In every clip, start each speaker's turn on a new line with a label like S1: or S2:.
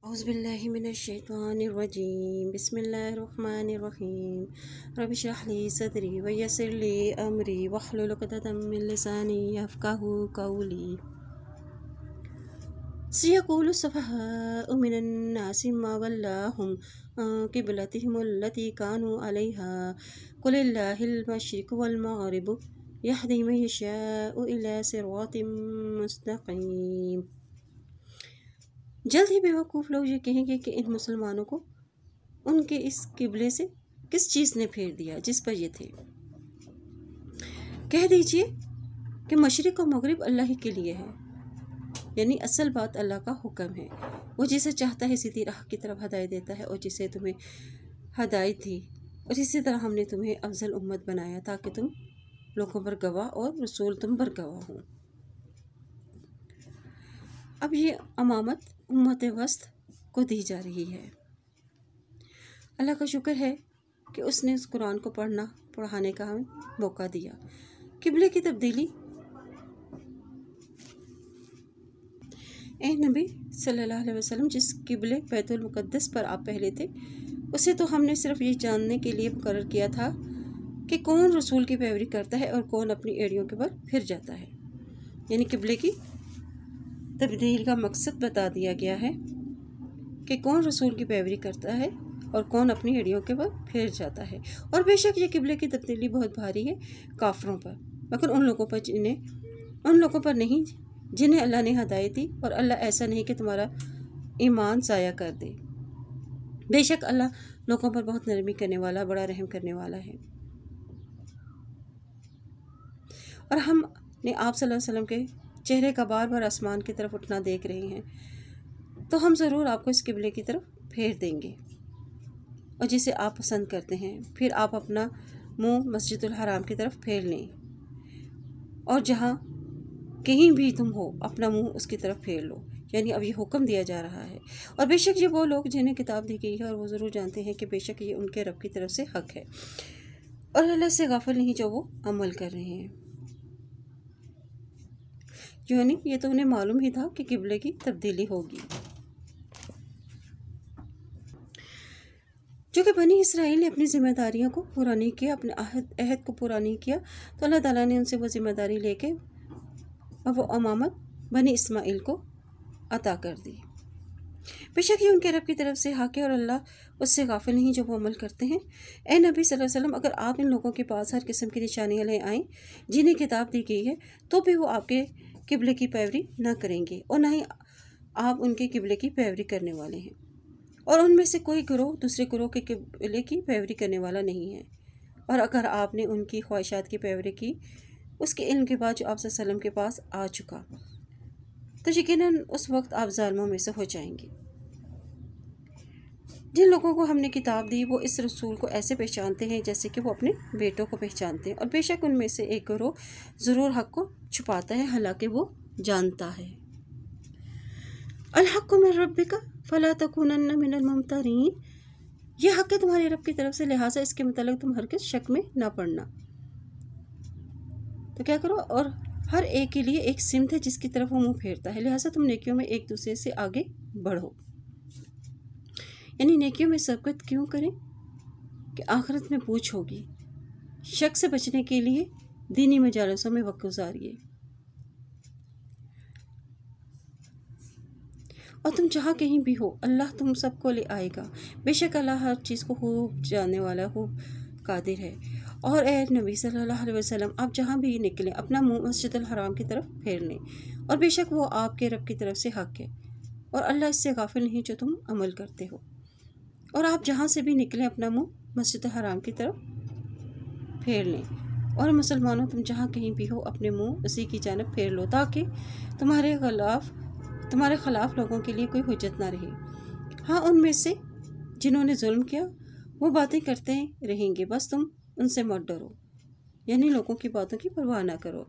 S1: أعوذ بالله من الشيطان الرجيم بسم الله الرحمن الرحيم رب اشرح لي صدري ويسر لي أمري واحلل عقدة من لساني يفقهوا قولي سيقول السفهاء من الناس ما ولاهم عن قبلتهم التي كانوا عليها قل الله المشرق والمغرب يهدي من يشاء إلى صراط مستقيم۔ جلد ہی بیوقوف لوگ یہ کہیں گے کہ ان مسلمانوں کو ان کے اس قبلے سے کس چیز نے پھیر دیا جس پر یہ تھے۔ کہہ دیجئے کہ مشرق و مغرب اللہ ہی کے لیے ہے، یعنی اصل بات اللہ کا حکم ہے۔ وہ جسے چاہتا ہے سیدھی راہ کی طرف ہدایت دیتا ہے، اور جسے تمہیں ہدایت دی، اور اسی طرح ہم نے تمہیں افضل امت بنایا تاکہ تم لوگوں پر گواہ اور رسول تم پر گواہ ہوں۔ اب یہ امامت امت وسط کو دی جا رہی ہے۔ اللہ کا شکر ہے کہ اس نے اس قرآن کو پڑھانے کا ہمیں موقع دیا۔ قبلے کی تبدیلی، اے نبی صلی اللہ علیہ وسلم، جس قبلے بیت المقدس پر آپ پہلے تھے، اسے تو ہم نے صرف یہ جاننے کے لیے مقرر کیا تھا کہ کون رسول کی پیروی کرتا ہے اور کون اپنی ایڑیوں کے پر پھر جاتا ہے۔ یعنی قبلے کی تبدیل کا مقصد بتا دیا گیا ہے کہ کون رسول کی پیروی کرتا ہے اور کون اپنی ایڑیوں کے پر پھر جاتا ہے۔ اور بے شک یہ قبلے کی تبدیلی بہت بھاری ہے کافروں پر، مگر ان لوگوں پر نہیں جنہیں اللہ نے ہدایت دی، اور اللہ ایسا نہیں کہ تمہارا ایمان ضائع کر دے۔ بے شک اللہ لوگوں پر بہت نرمی کرنے والا، بڑا رحم کرنے والا ہے۔ اور ہم نے آپ صلی اللہ علیہ وسلم کے چہرے کا بار بار آسمان کی طرف اٹھنا دیکھ رہے ہیں، تو ہم ضرور آپ کو اس قبلے کی طرف پھیر دیں گے، اور جسے آپ پسند کرتے ہیں۔ پھر آپ اپنا منہ مسجد الحرام کی طرف پھیر لیں، اور جہاں کہیں بھی تم ہو اپنا منہ اس کی طرف پھیر لو۔ یعنی اب یہ حکم دیا جا رہا ہے۔ اور بے شک یہ وہ لوگ جنہیں کتاب دی گئی ہے، اور وہ ضرور جانتے ہیں کہ بے شک یہ ان کے رب کی طرف سے حق ہے، اور اللہ سے غافل نہیں جو وہ عمل کر رہے ہیں۔ یعنی یہ تو انہیں معلوم ہی تھا کہ قبلے کی تبدیلی ہوگی۔ جو کہ بنی اسرائیل نے اپنی ذمہ داریوں کو پورا نہیں کیا، اپنے عہد کو پورا نہیں کیا، تو اللہ تعالیٰ نے ان سے وہ ذمہ داری لے کے اور وہ امامت بنی اسماعیل کو عطا کر دی۔ بے شک یہ ان کے رب کی طرف سے حق ہے، اور اللہ اس سے غافل نہیں جو وہ عمل کرتے ہیں۔ اے نبی صلی اللہ علیہ وسلم، اگر آپ ان لوگوں کے پاس ہر قسم کی نشانیاں لے آئیں جنہیں کتاب دی گئی ہے، تو بھی وہ آپ کے قبلے کی پیروی نہ کریں گے، اور نہ ہی آپ ان کے قبلے کی پیروی کرنے والے ہیں۔ اور ان میں سے کوئی گروہ دوسرے گروہ کے قبلے کی پیروی کرنے والا نہیں ہے۔ اور اگر آپ نے ان کی خواہشات کی پیروی کی اس کے علم کے بعد جو آپ صلی اللہ علیہ وسلم کے پاس آ چکا، تو یقیناً اس وقت آپ ظالموں میں سے ہو جائیں گے۔ جن لوگوں کو ہم نے کتاب دی وہ اس رسول کو ایسے پہچانتے ہیں جیسے کہ وہ اپنے بیٹوں کو پہچانتے ہیں، اور بے شک ان میں سے ایک گروہ ضرور حق کو چھپاتا ہے، حالانکہ وہ جانتا ہے۔ الحق من ربک فلا تکونن من الممترین، یہ حق ہے تمہارے رب کی طرف سے، لہٰذا اس کے متعلق تم ہرگز شک میں نہ پڑنا۔ تو کیا کرو، اور ہر ایک کے لیے ایک سمت ہے جس کی طرف وہ منہ پھیرتا ہے، لہٰذا تم نیکیوں میں ایک دوسرے سے آگے بڑھو۔ یعنی نیکیوں میں سبقت کیوں کریں کہ آخرت میں پوچھ ہوگی۔ شک سے بچنے کے لیے دینی مجالسوں میں وقت گزاریے، اور تم جہاں کہیں بھی ہو اللہ تم سب کو لے آئے گا۔ بے شک اللہ ہر چیز کو خوب جاننے والا، خوب قادر ہے۔ اور اے نبی صلی اللہ علیہ وسلم، آپ جہاں بھی نکلیں اپنا منہ مسجد الحرام کی طرف پھیر لیں، اور بے شک وہ آپ کے رب کی طرف سے حق ہے، اور اللہ اس سے غافل نہیں جو تم عمل کرتے ہو۔ اور آپ جہاں سے بھی نکلیں اپنا منہ مسجد الحرام کی طرف پھیر لیں، اور مسلمانوں تم جہاں کہیں بھی ہو اپنے منہ اسی کی جانب پھیر لو، تاکہ تمہارے خلاف لوگوں کے لیے کوئی حجت نہ رہے۔ ہاں، ان میں سے جنہوں نے ظلم کیا وہ باتیں کرتے رہیں گے، بس تم ان سے مت ڈرو، یعنی لوگوں کی باتوں کی پرواہ نہ کرو،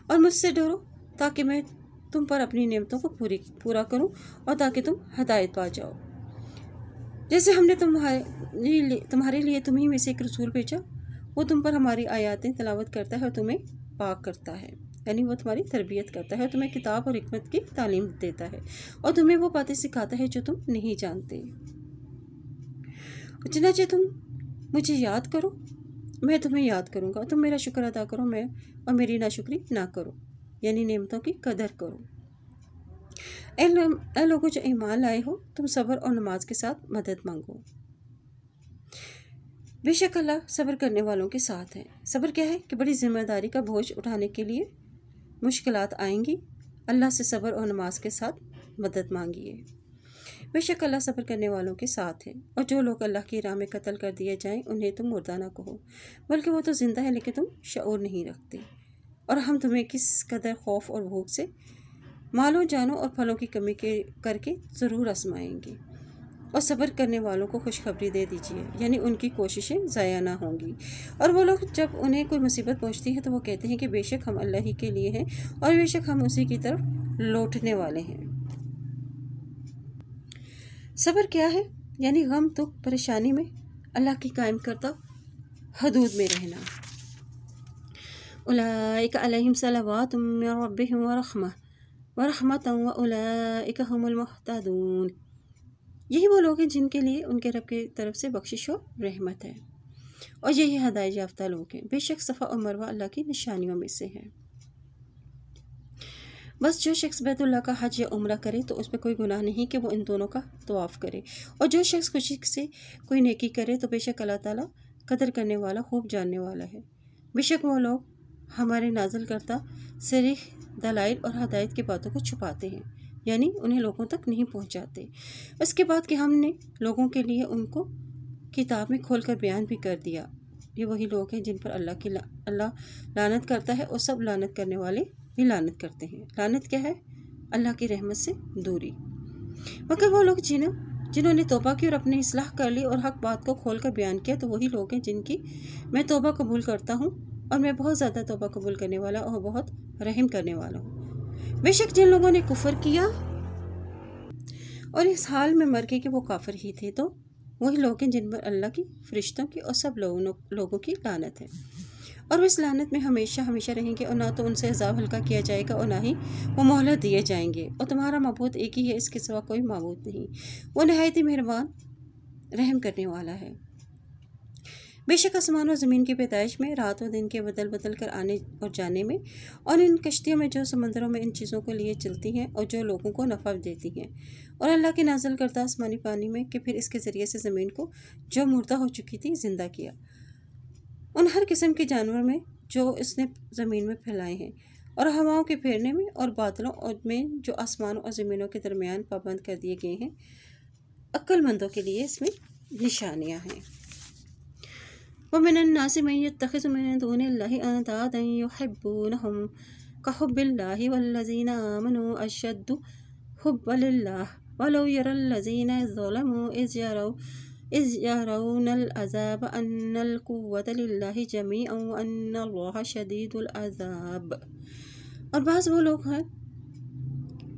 S1: اور مجھ سے ڈرو تاکہ میں تم پر اپنی نعمتوں کو پورا کروں، اور تاکہ تم ہدایت پا جاؤ۔ جیسے ہم نے تمہارے لیے تمہیں میں سے ایک رسول بھیجا، وہ تم پر ہماری آیاتیں تلاوت کرتا ہے اور تمہیں پاک کرتا ہے۔ یعنی وہ تمہاری تربیت کرتا ہے، تمہیں کتاب اور حکمت کی تعلیم دیتا ہے اور تمہیں وہ باتیں سکھاتا ہے جو تم نہیں جانتے۔ چنانچہ تم مجھے یاد کرو، میں تمہیں یاد کروں گا، تم میرا شکر ادا کرو میں اور میری ناشکری نہ کرو، یعنی نعمتوں کی قدر کرو۔ اے لوگو جو ایمان لائے ہو، تم صبر اور نماز کے ساتھ مدد مانگو۔ بے شک اللہ صبر کرنے والوں کے ساتھ ہے۔ صبر کیا ہے کہ بڑی ذمہ داری کا بوجھ اٹھانے کے لیے مشکلات آئیں گی، اللہ سے صبر اور نماز کے ساتھ مدد مانگیے۔ بے شک اللہ صبر کرنے والوں کے ساتھ ہے۔ اور جو لوگ اللہ کی راہ میں قتل کر دیے جائیں انہیں تم مردہ نہ کہو، بلکہ وہ تو زندہ ہے لیکن تم شعور نہیں رکھتے۔ اور ہم تمہیں کس قدر خوف اور بھوک سے، مالوں جانوں اور پھلوں کی کمی کر کے ضرور آزمائیں گے۔ اور صبر کرنے والوں کو خوشخبری دے دیجیے، یعنی ان کی کوششیں ضائع نہ ہوں گی۔ اور وہ لوگ جب انہیں کوئی مصیبت پہنچتی ہے تو وہ کہتے ہیں کہ بے شک ہم اللہ ہی کے لیے ہیں اور بے شک ہم اسی کی طرف لوٹنے والے ہیں۔ صبر کیا ہے؟ یعنی غم دکھ پریشانی میں اللہ کی قائم کردہ حدود میں رہنا۔ اولئک علیہم صلوات من ربہم ورحمۃ واولئک هم المہتدون۔ یہی وہ لوگ ہیں جن کے لیے ان کے رب کی طرف سے بخشش و رحمت ہے، اور یہی ہدایت یافتہ لوگ ہیں۔ بے شک صفا اور مروہ اللہ کی نشانیوں میں سے ہے۔ بس جو شخص بیت اللہ کا حج یا عمرہ کرے تو اس پہ کوئی گناہ نہیں کہ وہ ان دونوں کا طواف کرے، اور جو شخص خوشی سے کوئی نیکی کرے تو بے شک اللہ تعالیٰ قدر کرنے والا، خوب جاننے والا ہے۔ بے شک وہ لوگ ہمارے نازل کرتا صریح دلائل اور ہدایت کی باتوں کو چھپاتے ہیں، یعنی انہیں لوگوں تک نہیں پہنچاتے، اس کے بعد کہ ہم نے لوگوں کے لیے ان کو کتاب میں کھول کر بیان بھی کر دیا۔ یہ وہی لوگ ہیں جن پر اللہ لعنت کرتا ہے، اور سب لعنت کرنے والے بھی لعنت کرتے ہیں۔ لعنت کیا ہے؟ اللہ کی رحمت سے دوری۔ مگر وہ لوگ جنہوں نے توبہ کی اور اپنی اصلاح کر لی اور حق بات کو کھول کر بیان کیا تو وہی لوگ ہیں جن کی میں توبہ قبول کرتا ہوں، اور میں بہت زیادہ توبہ قبول کرنے والا اور بہت رحم کرنے والا ہوں۔ بے شک جن لوگوں نے کفر کیا اور اس حال میں مر گئے کہ وہ کافر ہی تھے تو وہی لوگ ہیں جن پر اللہ کی، فرشتوں کی اور سب لوگوں کی لعنت ہے، اور وہ اس لعنت میں ہمیشہ ہمیشہ رہیں گے، اور نہ تو ان سے عذاب ہلکا کیا جائے گا اور نہ ہی وہ مہلت دیے جائیں گے۔ اور تمہارا معبود ایک ہی ہے، اس کے سوا کوئی معبود نہیں، وہ نہایت ہی مہربان رحم کرنے والا ہے۔ بے شک آسمان اور زمین کی پیدائش میں، رات و دن کے بدل بدل کر آنے اور جانے میں، اور ان کشتیوں میں جو سمندروں میں ان چیزوں کو لیے چلتی ہیں اور جو لوگوں کو نفع دیتی ہیں، اور اللہ کے نازل کرتا آسمانی پانی میں کہ پھر اس کے ذریعے سے زمین کو جو مردہ ہو چکی تھی زندہ کیا، ان ہر قسم کے جانور میں جو اس نے زمین میں پھیلائے ہیں، اور ہواؤں کے پھیرنے میں اور بادلوں میں جو آسمانوں اور زمینوں کے درمیان پابند کر دیے گئے ہیں، عقل مندوں کے لیے اس میں نشانیاں ہیں۔ وَمِنَ النَّاسِ مَن يَتَّخِذُ مِن دُونِ اللَّهِ أَندَادًا يُحِبُّونَهُمْ كَحُبِّ اللَّهِ وَالَّذِينَ آمَنُوا أَشَدُّ حُبًّا لِلَّهِ وَلَوْ يَرَى الَّذِينَ ظَلَمُوا إِذْ يَرَوْنَ الْعَذَابَ أَنَّ الْقُوَّةَ لِلَّهِ جَمِيعًا وَأَنَّ اللَّهَ شَدِيدُ الْعَذَابِ۔ اور بعض وہ لوگ ہیں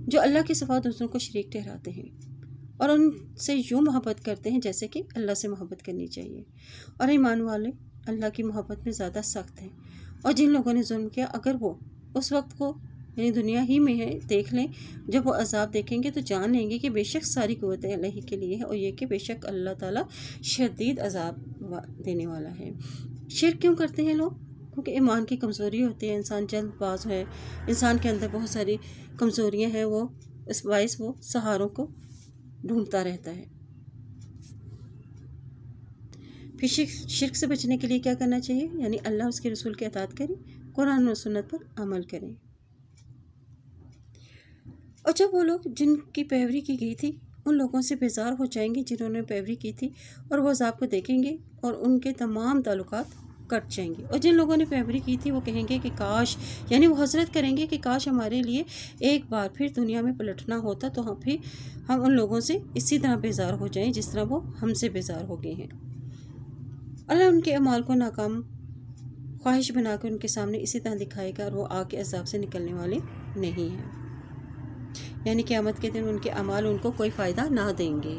S1: جو اللہ کے سوا دوسروں کو شریک ٹھہراتے ہیں اور ان سے یوں محبت کرتے ہیں جیسے کہ اللہ سے محبت کرنی چاہیے، اور ایمان والے اللہ کی محبت میں زیادہ سخت ہیں۔ اور جن لوگوں نے ظلم کیا اگر وہ اس وقت کو یعنی دنیا ہی میں ہے دیکھ لیں، جب وہ عذاب دیکھیں گے تو جان لیں گے کہ بے شک ساری قوت اللہ کے لیے ہے، اور یہ کہ بے شک اللہ تعالیٰ شدید عذاب دینے والا ہے۔ شرک کیوں کرتے ہیں لوگ؟ کیونکہ ایمان کی کمزوری ہوتی ہے، انسان جلد باز ہے، انسان کے اندر بہت ساری کمزوریاں ہیں، وہ اس باعث وہ سہاروں کو ڈھونڈتا رہتا ہے۔ پھر شرک سے بچنے کے لیے کیا کرنا چاہیے؟ یعنی اللہ اس کے رسول کی اطاعت کریں، قرآن و سنت پر عمل کریں۔ اور جب وہ لوگ جن کی پیروی کی گئی تھی ان لوگوں سے بیزار ہو جائیں گے جنہوں نے پیروی کی تھی، اور وہ عذاب کو دیکھیں گے اور ان کے تمام تعلقات کٹ جائیں گے۔ اور جن لوگوں نے پیروی کی تھی وہ کہیں گے کہ کاش، یعنی وہ حسرت کریں گے کہ کاش ہمارے لیے ایک بار پھر دنیا میں پلٹنا ہوتا تو ہم ان لوگوں سے اسی طرح بیزار ہو جائیں جس طرح وہ ہم سے بیزار ہو گئے ہیں۔ اللہ ان کے اعمال کو ناکام خواہش بنا کر ان کے سامنے اسی طرح دکھائے گا، اور وہ آگ کے عذاب سے نکلنے والے نہیں ہیں، یعنی قیامت کے دن ان کے اعمال ان کو کوئی فائدہ نہ دیں گے۔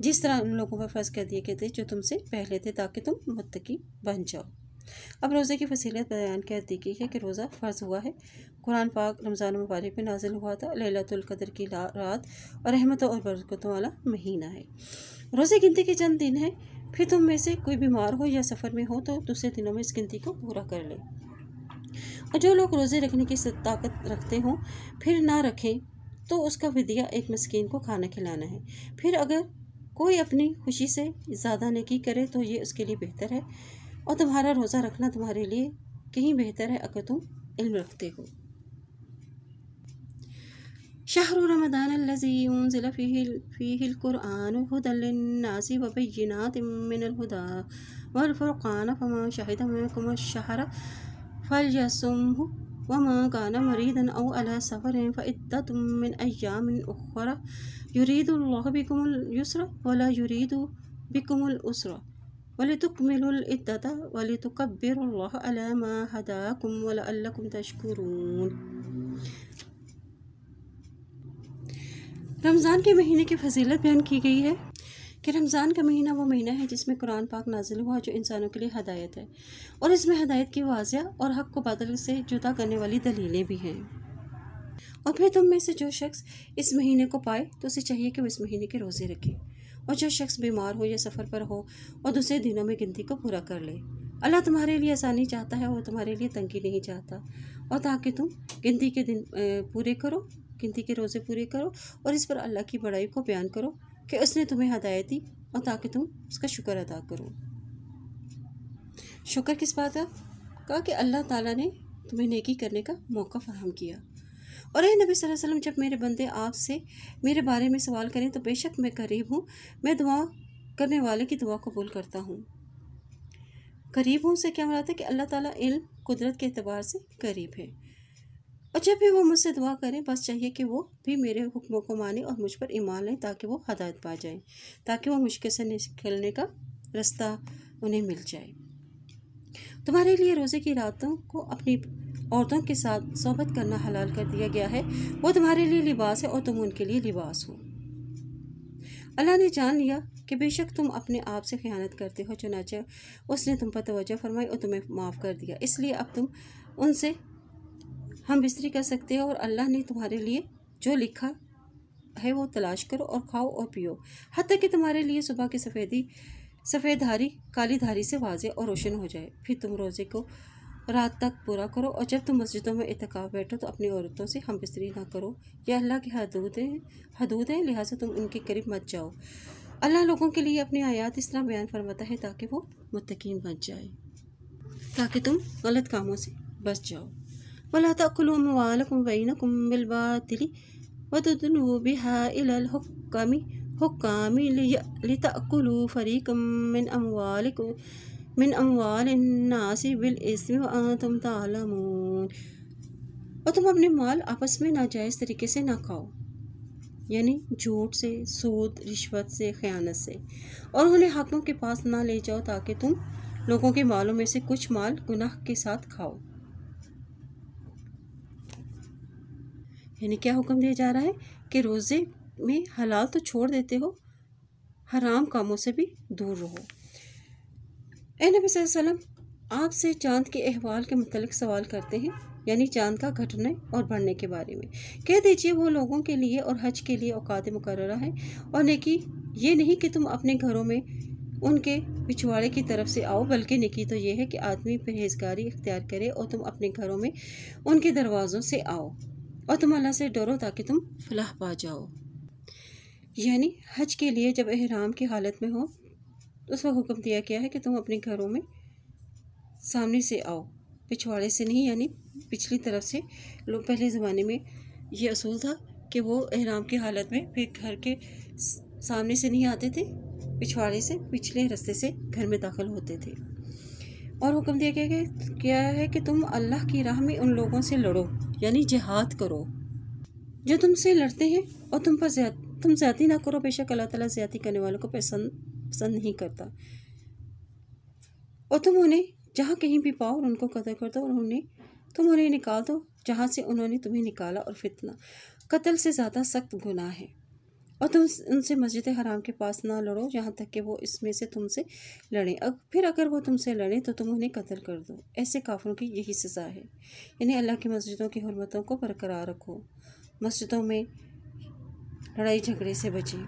S1: جس طرح ان لوگوں پر فرض کر دیے گئے تھے جو تم سے پہلے تھے، تاکہ تم متقی بن جاؤ۔ اب روزے کی فضیلت بیان کر دی گئی ہے کہ روزہ فرض ہوا ہے۔ قرآن پاک رمضان مبارک میں نازل ہوا تھا، لیلۃ القدر کی رات، اور رحمتوں اور برکتوں والا مہینہ ہے۔ روزے گنتی کے چند دن ہیں، پھر تم میں سے کوئی بیمار ہو یا سفر میں ہو تو دوسرے دنوں میں اس گنتی کو پورا کر لے۔ اور جو لوگ روزے رکھنے کی طاقت رکھتے ہوں پھر نہ رکھیں تو اس کا فدیہ ایک مسکین کو کھانا کھلانا ہے۔ پھر اگر کوئی اپنی خوشی سے زیادہ نیکی کرے تو یہ اس کے لیے بہتر ہے، اور تمہارا روزہ رکھنا تمہارے لیے کہیں بہتر ہے اگر تم علم رکھتے ہو۔ شہر رمضان الذی انزل فیہ القرآن ھدی للناس وبینات من الھدی والفرقان فمن شہد منکم الشہر فلیصمہ ومن کان مریضا او علی سفر فعدۃ من ایام اخر یرید اللہ بکم الیسر ولا یرید بکم العسر وَلِتُكْمِلُوا الْعِدَّةَ وَلِتُكَبِّرُوا اللَّهَ عَلَى مَا هَدَاكُمْ وَلَعَلَّكُمْ تَشْكُرُونَ۔ رمضان کے مہینے کی فضیلت بیان کی گئی ہے کہ رمضان کا مہینہ وہ مہینہ ہے جس میں قرآن پاک نازل ہوا، جو انسانوں کے لیے ہدایت ہے، اور اس میں ہدایت کی واضح اور حق کو باطل سے جدا کرنے والی دلیلیں بھی ہیں۔ اور پھر تم میں سے جو شخص اس مہینے کو پائے تو اسے چاہیے کہ وہ اس مہینے کے روزے رکھے، اور جو شخص بیمار ہو یا سفر پر ہو اور دوسرے دنوں میں گنتی کو پورا کر لے۔ اللہ تمہارے لیے آسانی چاہتا ہے اور تمہارے لیے تنگی نہیں چاہتا، اور تاکہ تم گنتی کے دن پورے کرو، گنتی کے روزے پورے کرو، اور اس پر اللہ کی بڑائی کو بیان کرو کہ اس نے تمہیں ہدایت دی، اور تاکہ تم اس کا شکر ادا کرو۔ شکر کس بات کا؟ کہ اللہ تعالیٰ نے تمہیں نیکی کرنے کا موقع فراہم کیا۔ اور اے نبی صلی اللہ علیہ وسلم، جب میرے بندے آپ سے میرے بارے میں سوال کریں تو بے شک میں قریب ہوں، میں دعا کرنے والے کی دعا قبول کرتا ہوں۔ قریب ہوں سے کیا مراد ہے؟ کہ اللہ تعالیٰ علم قدرت کے اعتبار سے قریب ہے، اور جب بھی وہ مجھ سے دعا کریں بس چاہیے کہ وہ بھی میرے حکموں کو مانیں اور مجھ پر ایمان لیں، تاکہ وہ ہدایت پا جائیں، تاکہ وہ مشکل سے نکلنے کا رستہ انہیں مل جائے۔ تمہارے لیے روزے کی راتوں کو اپنی عورتوں کے ساتھ صحبت کرنا حلال کر دیا گیا ہے، وہ تمہارے لیے لباس ہے اور تم ان کے لیے لباس ہو۔ اللہ نے جان لیا کہ بے شک تم اپنے آپ سے خیانت کرتے ہو، چنانچہ اس نے تم پر توجہ فرمائی اور تمہیں معاف کر دیا، اس لیے اب تم ان سے ہم بستری کر سکتے ہو، اور اللہ نے تمہارے لیے جو لکھا ہے وہ تلاش کرو اور کھاؤ اور پیو، حتیٰ کہ تمہارے لیے صبح کی سفید دھاری کالی دھاری سے واضح اور روشن ہو جائے، پھر تم روزے کو رات تک پورا کرو، اور جب تم مسجدوں میں اعتکاف بیٹھو تو اپنی عورتوں سے ہم بستری نہ کرو، یہ اللہ کی حدود ہیں، لہٰذا تم ان کے قریب مت جاؤ۔ اللہ لوگوں کے لیے اپنی آیات اس طرح بیان فرماتا ہے تاکہ وہ متقین بن جائے، تاکہ تم غلط کاموں سے بچ جاؤ۔ وَلَا تَأْكُلُوا أَمْوَالَكُمْ بَيْنَكُمْ بِالْبَاطِلِ وَتُدْلُوا بِهَا إِلَى الْحُكَّامِ لِتَأْكُلُوا فَرِيقًا من اموال الناس بالاسم وانتم تعلمون۔ اور تم اپنے مال آپس میں ناجائز طریقے سے نہ کھاؤ، یعنی جھوٹ سے، سود، رشوت سے، خیانت سے، اور انہیں حاکموں کے پاس نہ لے جاؤ تاکہ تم لوگوں کے مالوں میں سے کچھ مال گناہ کے ساتھ کھاؤ۔ یعنی کیا حکم دیا جا رہا ہے کہ روزے میں حلال تو چھوڑ دیتے ہو، حرام کاموں سے بھی دور رہو۔ اے نبی صلی اللہ علیہ وسلم، آپ سے چاند کے احوال کے متعلق سوال کرتے ہیں، یعنی چاند کا گھٹنے اور بڑھنے کے بارے میں۔ کہہ دیجئے وہ لوگوں کے لیے اور حج کے لیے اوقات مقررہ ہیں، اور نیکی یہ نہیں کہ تم اپنے گھروں میں ان کے پچھواڑے کی طرف سے آؤ، بلکہ نیکی تو یہ ہے کہ آدمی پرہیزگاری اختیار کرے اور تم اپنے گھروں میں ان کے دروازوں سے آؤ، اور تم اللہ سے ڈرو تاکہ تم فلاح پا جاؤ۔ یعنی حج کے لیے جب احرام کی حالت میں ہو تو اس کو حکم دیا گیا ہے کہ تم اپنے گھروں میں سامنے سے آؤ، پچھواڑے سے نہیں، یعنی پچھلی طرف سے۔ لوگ پہلے زمانے میں یہ اصول تھا کہ وہ احرام کی حالت میں پھر گھر کے سامنے سے نہیں آتے تھے، پچھواڑے سے، پچھلے رستے سے گھر میں داخل ہوتے تھے۔ اور حکم دیا گیا ہے کہ تم اللہ کی راہ میں ان لوگوں سے لڑو، یعنی جہاد کرو جو تم سے لڑتے ہیں، اور تم زیادتی نہ کرو، بے شک اللہ تعالیٰ زیادتی کرنے والوں کو پسند نہیں کرتا۔ اور تم انہیں جہاں کہیں بھی پاؤ اور ان کو قتل کر دو، اور تم انہیں نکال دو جہاں سے انہوں نے تمہیں نکالا، اور فتنہ قتل سے زیادہ سخت گناہ ہے۔ اور تم ان سے مسجد حرام کے پاس نہ لڑو یہاں تک کہ وہ اس میں سے تم سے لڑیں، پھر اگر وہ تم سے لڑیں تو تم انہیں قتل کر دو۔ ایسے کافروں کی یہی سزا ہے۔ یعنی اللہ کی مسجدوں کی حرمتوں کو برقرار رکھو، مسجدوں میں لڑائی جھگڑے سے بچیں،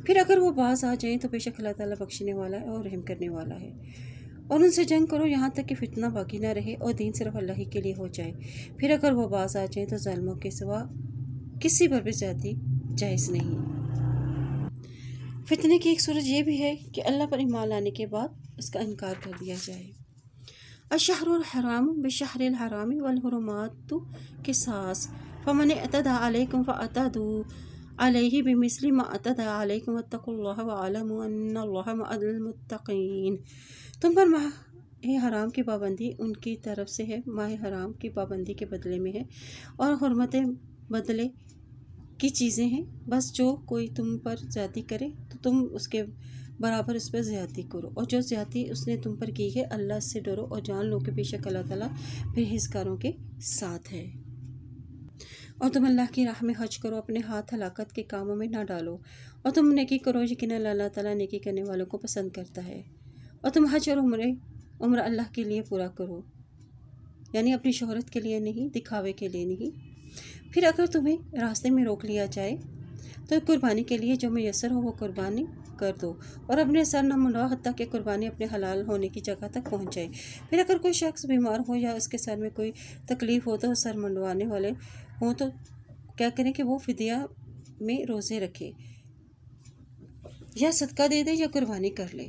S1: پھر اگر وہ باز آ جائیں تو بے شک اللہ تعالیٰ بخشنے والا ہے اور رحم کرنے والا ہے۔ اور ان سے جنگ کرو یہاں تک کہ فتنہ باقی نہ رہے اور دین صرف اللہ ہی کے لیے ہو جائے، پھر اگر وہ باز آ جائیں تو ظالموں کے سوا کسی پر بھی زیادتی جائز نہیں۔ فتنے کی ایک صورت یہ بھی ہے کہ اللہ پر ایمان لانے کے بعد اس کا انکار کر دیا جائے۔ الشہر الحرام بالشہر الحرام والحرمات قصاص فمن اعتدى علیکم فاعتدوا علیہ بمثل ما اعتدى علیکم واتقوا اللہ واعلموا ان اللہ مع المتقین۔ تم پر ماہ حرام کی پابندی ان کی طرف سے ہے، ماہ حرام کی پابندی کے بدلے میں ہے، اور حرمتیں بدلے کی چیزیں ہیں، بس جو کوئی تم پر زیادتی کرے تو تم اس کے برابر اس پر زیادتی کرو، اور جو زیادتی اس نے تم پر کی ہے اللہ سے ڈرو اور جان لو کہ بے شک اللہ تعالیٰ پرہیزگاروں کے ساتھ ہے۔ اور تم اللہ کی راہ میں حج کرو، اپنے ہاتھ ہلاکت کے کاموں میں نہ ڈالو، اور تم نیکی کرو، یقیناً اللہ تعالیٰ نیکی کرنے والوں کو پسند کرتا ہے۔ اور تم حج اور عمرہ اللہ کے لیے پورا کرو، یعنی اپنی شہرت کے لیے نہیں، دکھاوے کے لیے نہیں۔ پھر اگر تمہیں راستے میں روک لیا جائے تو قربانی کے لیے جو میسر ہو وہ قربانی کر دو، اور اپنے سر نہ منڈاؤ حتیٰ کہ قربانی اپنے حلال ہونے کی جگہ تک پہنچ جائے۔ پھر اگر کوئی شخص بیمار ہو یا اس کے سر میں کوئی تکلیف ہو تو سر منڈوانے والے ہوں تو کیا کریں کہ وہ فدیہ میں روزے رکھے یا صدقہ دے دے یا قربانی کر لے۔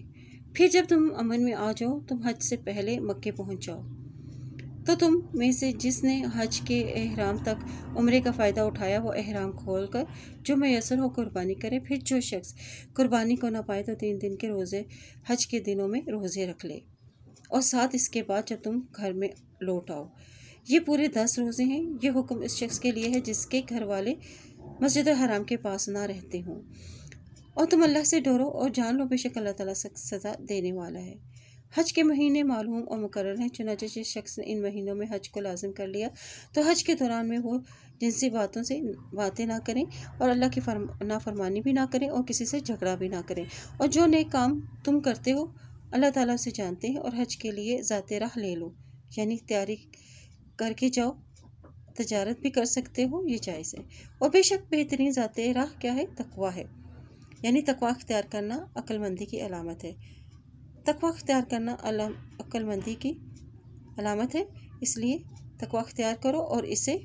S1: پھر جب تم امن میں آ جاؤ، تم حج سے پہلے مکے پہنچ جاؤ، تو تم میں سے جس نے حج کے احرام تک عمرے کا فائدہ اٹھایا وہ احرام کھول کر جو میسر ہو قربانی کرے۔ پھر جو شخص قربانی کو نہ پائے تو 3 دن کے روزے حج کے دنوں میں روزے رکھ لے، اور ساتھ اس کے بعد جب تم گھر میں لوٹ آؤ۔ یہ پورے 10 روزے ہیں۔ یہ حکم اس شخص کے لیے ہے جس کے گھر والے مسجد حرام کے پاس نہ رہتے ہوں۔ اور تم اللہ سے ڈرو اور جان لو بے شک اللہ تعالیٰ سخت سزا دینے والا ہے۔ حج کے مہینے معلوم اور مقرر ہیں، چنانچہ جس شخص نے ان مہینوں میں حج کو لازم کر لیا تو حج کے دوران میں وہ جنسی باتیں نہ کریں اور اللہ کی نافرمانی بھی نہ کریں اور کسی سے جھگڑا بھی نہ کریں، اور جو نیک کام تم کرتے ہو اللہ تعالیٰ سے جانتے ہیں، اور حج کے لیے ذات راہ لے لو، یعنی تیاری کر کے جاؤ، تجارت بھی کر سکتے ہو، یہ جائز ہے۔ اور بے شک بہترین ذات راہ کیا ہے؟ تقویٰ ہے، یعنی تقویٰ اختیار کرنا عقل مندی کی علامت ہے۔ تقویٰ اختیار کرنا عقل مندی کی علامت ہے، اس لیے تقویٰ اختیار کرو، اور اسے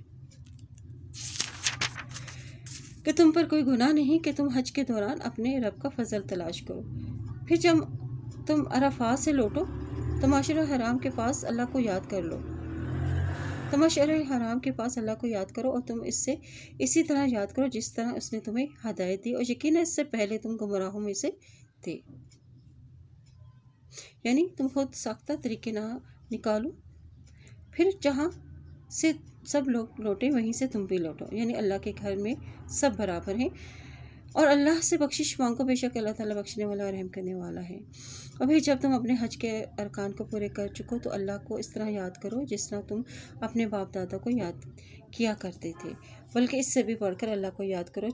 S1: کہ تم پر کوئی گناہ نہیں کہ تم حج کے دوران اپنے رب کا فضل تلاش کرو۔ پھر جب تم عرفات سے لوٹو تو مشعر حرام کے پاس اللہ کو یاد کر لو، تو مشعر حرام کے پاس اللہ کو یاد کرو، اور تم اس سے اسی طرح یاد کرو جس طرح اس نے تمہیں ہدایت دی، اور یقیناً اس سے پہلے تم گمراہوں میں سے تھے۔ یعنی تم خود ساختہ طریقے نہ نکالو، پھر جہاں سے سب لوگ لوٹے وہیں سے تم بھی لوٹو، یعنی اللہ کے گھر میں سب برابر ہیں، اور اللہ سے بخشش مانگو، بے شک اللہ تعالیٰ بخشنے والا اور رحم کرنے والا ہے۔ اور پھر جب تم اپنے حج کے ارکان کو پورے کر چکو تو اللہ کو اس طرح یاد کرو جس طرح تم اپنے باپ دادا کو یاد کیا کرتے تھے، بلکہ اس سے بھی بڑھ کر اللہ کو یاد کرو۔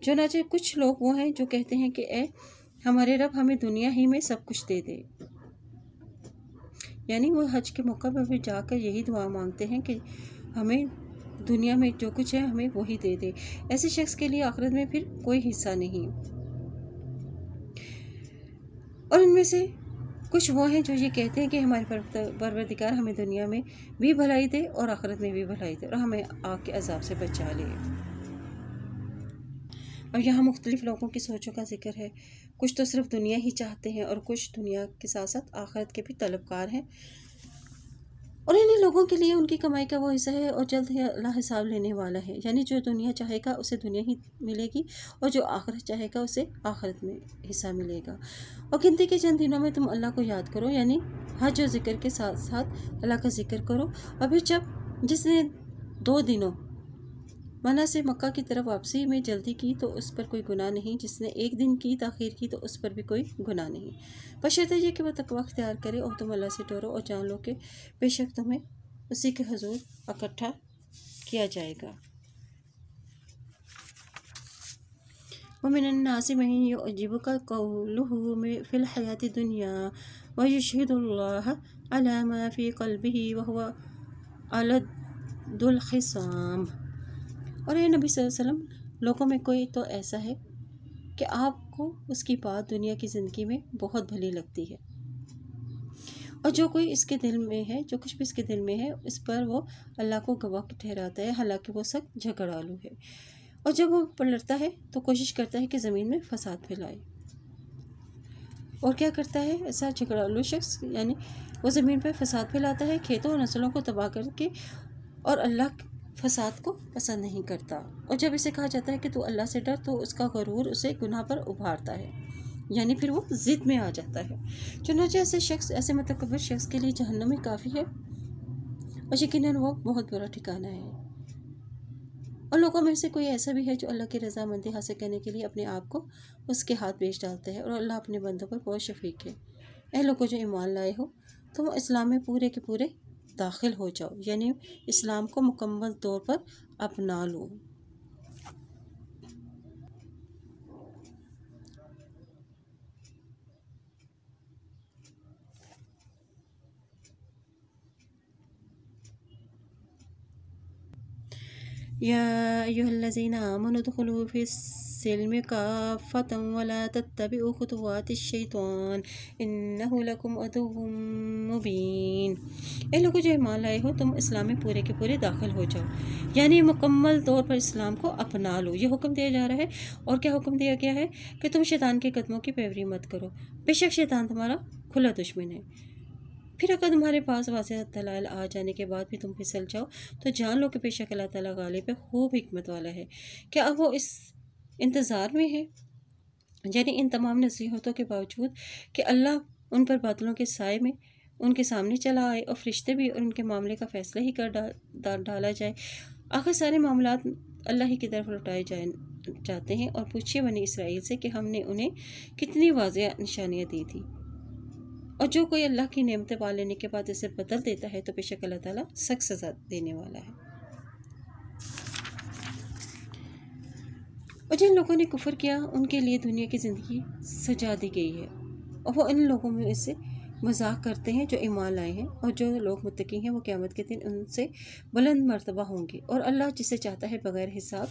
S1: چنانچہ کچھ لوگ وہ ہیں جو کہتے ہیں کہ اے ہمارے رب ہمیں دنیا ہی میں سب کچھ دے دے، یعنی وہ حج کے موقع پر بھی جا کر یہی دعا مانگتے ہیں کہ ہمیں دنیا میں جو کچھ ہے ہمیں وہی دے دے۔ ایسے شخص کے لیے آخرت میں پھر کوئی حصہ نہیں۔ اور ان میں سے کچھ وہ ہیں جو یہ کہتے ہیں کہ ہمارے پروردگار ہمیں دنیا میں بھی بھلائی دے اور آخرت میں بھی بھلائی دے اور ہمیں آگ کے عذاب سے بچا لے۔ اور یہاں مختلف لوگوں کی سوچوں کا ذکر ہے، کچھ تو صرف دنیا ہی چاہتے ہیں اور کچھ دنیا کے ساتھ ساتھ آخرت کے بھی طلبکار ہیں، اور انہیں لوگوں کے لیے ان کی کمائی کا وہ حصہ ہے اور جلد ہی اللہ حساب لینے والا ہے، یعنی جو دنیا چاہے گا اسے دنیا ہی ملے گی اور جو آخرت چاہے گا اسے آخرت میں حصہ ملے گا۔ اور گنتی کے چند دنوں میں تم اللہ کو یاد کرو، یعنی حج و ذکر کے ساتھ ساتھ اللہ کا ذکر کرو، اور پھر جس نے 2 دنوں منع سے مکہ کی طرف واپسی میں جلدی کی تو اس پر کوئی گناہ نہیں، جس نے 1 دن کی تاخیر کی تو اس پر بھی کوئی گناہ نہیں، بشرطے یہ کہ وہ تقویٰ اختیار کرے اور تم اللہ سے ڈرو اور جان لو کہ بے شک تمہیں اسی کے حضور اکٹھا کیا جائے گا۔ ومن الناس من يعجبك قوله في الحياة الدنيا ويشهد الله على ما في قلبه وهو ألد الخصام۔ اور اے نبی صلی اللہ علیہ وسلم، لوگوں میں کوئی تو ایسا ہے کہ آپ کو اس کی بات دنیا کی زندگی میں بہت بھلی لگتی ہے، اور جو کوئی اس کے دل میں ہے، جو کچھ بھی اس کے دل میں ہے، اس پر وہ اللہ کو گواہ ٹھہراتا ہے، حالانکہ وہ سخت جھگڑالو ہے، اور جب وہ پلٹتا ہے تو کوشش کرتا ہے کہ زمین میں فساد پھیلائے۔ اور کیا کرتا ہے ایسا جھگڑالو شخص؟ یعنی وہ زمین پہ فساد پھیلاتا ہے، کھیتوں اور نسلوں کو تباہ کر کے، اور اللہ فساد کو پسند نہیں کرتا۔ اور جب اسے کہا جاتا ہے کہ تو اللہ سے ڈر، تو اس کا غرور اسے گناہ پر ابھارتا ہے، یعنی پھر وہ ضد میں آ جاتا ہے۔ چنانچہ ایسے شخص، ایسے متکبر شخص کے لیے جہنم میں کافی ہے، اور یقیناً وہ بہت برا ٹھکانہ ہے۔ اور لوگوں میں سے کوئی ایسا بھی ہے جو اللہ کی رضامندی حاصل کرنے کے لیے اپنے آپ کو اس کے ہاتھ بیچ ڈالتا ہے، اور اللہ اپنے بندوں پر بہت شفیق ہے۔ اے لوگوں جو ایمان لائے ہو، تم اسلام میں پورے کے پورے داخل ہو جاؤ، یعنی اسلام کو مکمل طور پر اپنا لو۔ یا ایھا الذین آمنوا ادخلوا فی السلم کافۃ ولا تتبعوا خطوات الشیطان انہ لکم عدو مبین۔ اے لوگوں جو ایمان لائے ہو، تم اسلام میں پورے کے پورے داخل ہو جاؤ، یعنی مکمل طور پر اسلام کو اپنا لو۔ یہ حکم دیا جا رہا ہے، اور کیا حکم دیا گیا ہے؟ کہ تم شیطان کے قدموں کی پیروی مت کرو، بے شک شیطان تمہارا کھلا دشمن ہے۔ پھر اگر تمہارے پاس واضح دلائل آ جانے کے بعد بھی تم پھسل جاؤ، تو جان لو کہ بے شک اللہ تعالیٰ غالب ہے، خوب حکمت والا ہے۔ کیا اب وہ اس انتظار میں ہے، یعنی ان تمام نصیحتوں کے باوجود، کہ اللہ ان پر بادلوں کے سائے میں ان کے سامنے چلا آئے، اور فرشتے بھی ان کے معاملے کا فیصلہ ہی کر ڈالا جائے؟ آخر سارے معاملات اللہ ہی کی طرف لوٹائے جاتے ہیں۔ اور پوچھیے بنی اسرائیل سے کہ ہم نے انہیں کتنی واضح نشانیاں دی تھیں، اور جو کوئی اللہ کی نعمتیں پا لینے کے بعد اسے بدل دیتا ہے تو بے شک اللہ تعالیٰ سخت سزا دینے والا ہے۔ اور جن لوگوں نے کفر کیا، ان کے لیے دنیا کی زندگی سجا دی گئی ہے، اور وہ ان لوگوں میں سے مذاق کرتے ہیں جو ایمان لائے ہیں، اور جو لوگ متقی ہیں وہ قیامت کے دن ان سے بلند مرتبہ ہوں گے، اور اللہ جسے چاہتا ہے بغیر حساب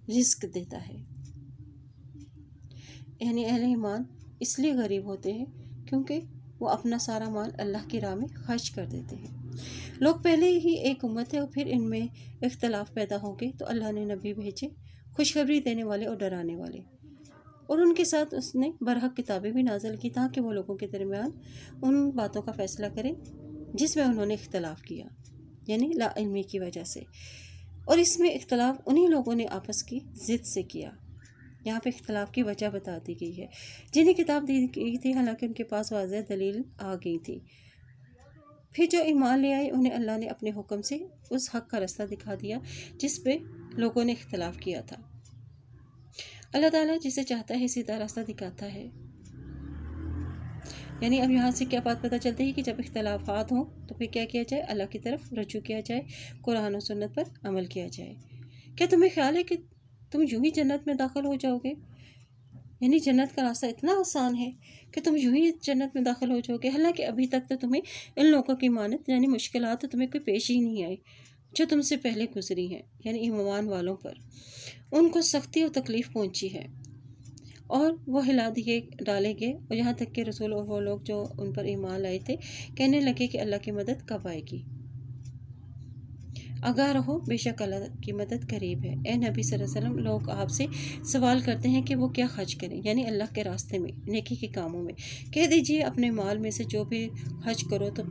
S1: رزق دیتا ہے۔ یعنی اہل ایمان اس لیے غریب ہوتے ہیں کیونکہ وہ اپنا سارا مال اللہ کی راہ میں خرچ کر دیتے ہیں۔ لوگ پہلے ہی ایک امت ہے، اور پھر ان میں اختلاف پیدا ہو گئے تو اللہ نے نبی بھیجے، خوشخبری دینے والے اور ڈرانے والے، اور ان کے ساتھ اس نے برحق کتابیں بھی نازل کی تاکہ وہ لوگوں کے درمیان ان باتوں کا فیصلہ کریں جس میں انہوں نے اختلاف کیا، یعنی لا علمی کی وجہ سے۔ اور اس میں اختلاف انہی لوگوں نے آپس کی ضد سے کیا۔ یہاں پہ اختلاف کی وجہ بتا دی گئی ہے، جنہیں کتاب دی گئی تھی حالانکہ ان کے پاس واضح دلیل آ گئی تھی۔ پھر جو ایمان لے آئے انہیں اللہ نے اپنے حکم سے اس حق کا راستہ دکھا دیا جس پہ لوگوں نے اختلاف کیا تھا۔ اللہ تعالیٰ جسے چاہتا ہے سیدھا راستہ دکھاتا ہے۔ یعنی اب یہاں سے کیا بات پتہ چلتی ہے کہ جب اختلافات ہوں تو پھر کیا کیا جائے؟ اللہ کی طرف رجوع کیا جائے، قرآن و سنت پر عمل کیا جائے۔ کیا تمہیں خیال ہے کہ تم یوں ہی جنت میں داخل ہو جاؤ گے؟ یعنی جنت کا راستہ اتنا آسان ہے کہ تم یوں ہی جنت میں داخل ہو جاؤ گے؟ حالانکہ ابھی تک تو تمہیں ان لوگوں کی مانت یعنی مشکلات تو تمہیں کوئی پیش ہی نہیں آئی جو تم سے پہلے گزری ہیں، یعنی ایمان والوں پر ان کو سختی اور تکلیف پہنچی ہے، اور وہ ہلا ڈالے گئے، اور یہاں تک کہ رسول اور وہ لوگ جو ان پر ایمان لائے تھے کہنے لگے کہ اللہ کی مدد کب آئے گی؟ آگاہ رہو، بے شک اللہ کی مدد قریب ہے۔ اے نبی صلی اللہ علیہ وسلم، لوگ آپ سے سوال کرتے ہیں کہ وہ کیا خرچ کریں، یعنی اللہ کے راستے میں، نیکی کے کاموں میں۔ کہہ دیجئے اپنے مال میں سے جو بھی خرچ کرو تو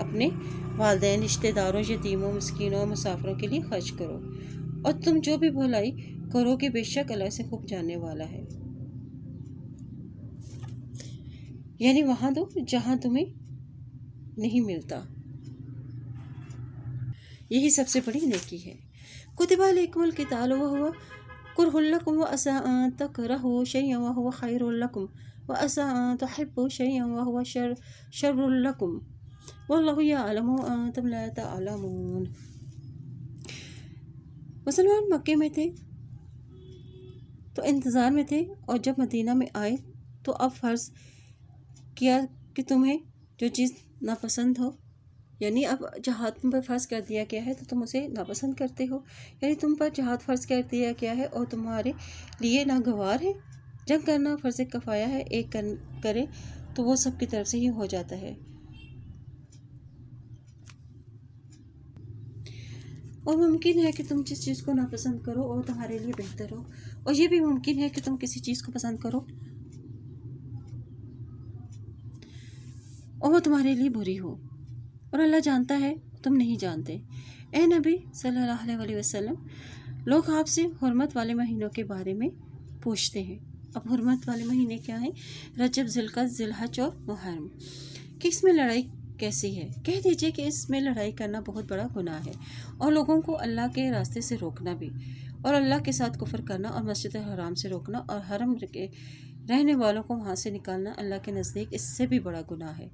S1: اپنے والدین، رشتہ داروں، یتیموں، مسکینوں اور مسافروں کے لیے خرچ کرو، اور تم جو بھی بھلائی کرو گے بے شک اللہ سے خوب جاننے والا ہے۔ یعنی وہاں دو جہاں تمہیں نہیں ملتا، یہی سب سے بڑی نیکی ہے۔ کتب علیکم القتال وہو کرہ لکم وعسی ان تکرہوا شیئا وہو خیر لکم وعسی ان تحبوا شیئا وہو شر لکم واللہ یعلم وانتم لا تعلمون۔ مسلمان مکے میں تھے تو انتظار میں تھے، اور جب مدینہ میں آئے تو اب فرض کیا کہ تمہیں جو چیز ناپسند ہو، یعنی اب جہاد تم پر فرض کر دیا گیا ہے تو تم اسے ناپسند کرتے ہو، یعنی تم پر جہاد فرض کر دیا گیا ہے اور تمہارے لیے ناگوار ہے۔ جنگ کرنا فرض کفایہ ہے، ایک کرے تو وہ سب کی طرف سے ہی ہو جاتا ہے، اور ممکن ہے کہ تم جس چیز کو ناپسند کرو اور تمہارے لیے بہتر ہو، اور یہ بھی ممکن ہے کہ تم کسی چیز کو پسند کرو اور وہ تمہارے لیے بری ہو، اور اللہ جانتا ہے تم نہیں جانتے۔ اے نبی صلی اللہ علیہ وسلم، لوگ آپ سے حرمت والے مہینوں کے بارے میں پوچھتے ہیں۔ اب حرمت والے مہینے کیا ہیں؟ رجب، ذوالقعدہ، ذی الحج اور محرم، کہ اس میں لڑائی کیسی ہے؟ کہہ دیجئے کہ اس میں لڑائی کرنا بہت بڑا گناہ ہے، اور لوگوں کو اللہ کے راستے سے روکنا بھی، اور اللہ کے ساتھ کفر کرنا، اور مسجد حرام سے روکنا، اور حرم کے رہنے والوں کو وہاں سے نکالنا اللہ کے نزدیک اس سے بھی بڑا گناہ ہے۔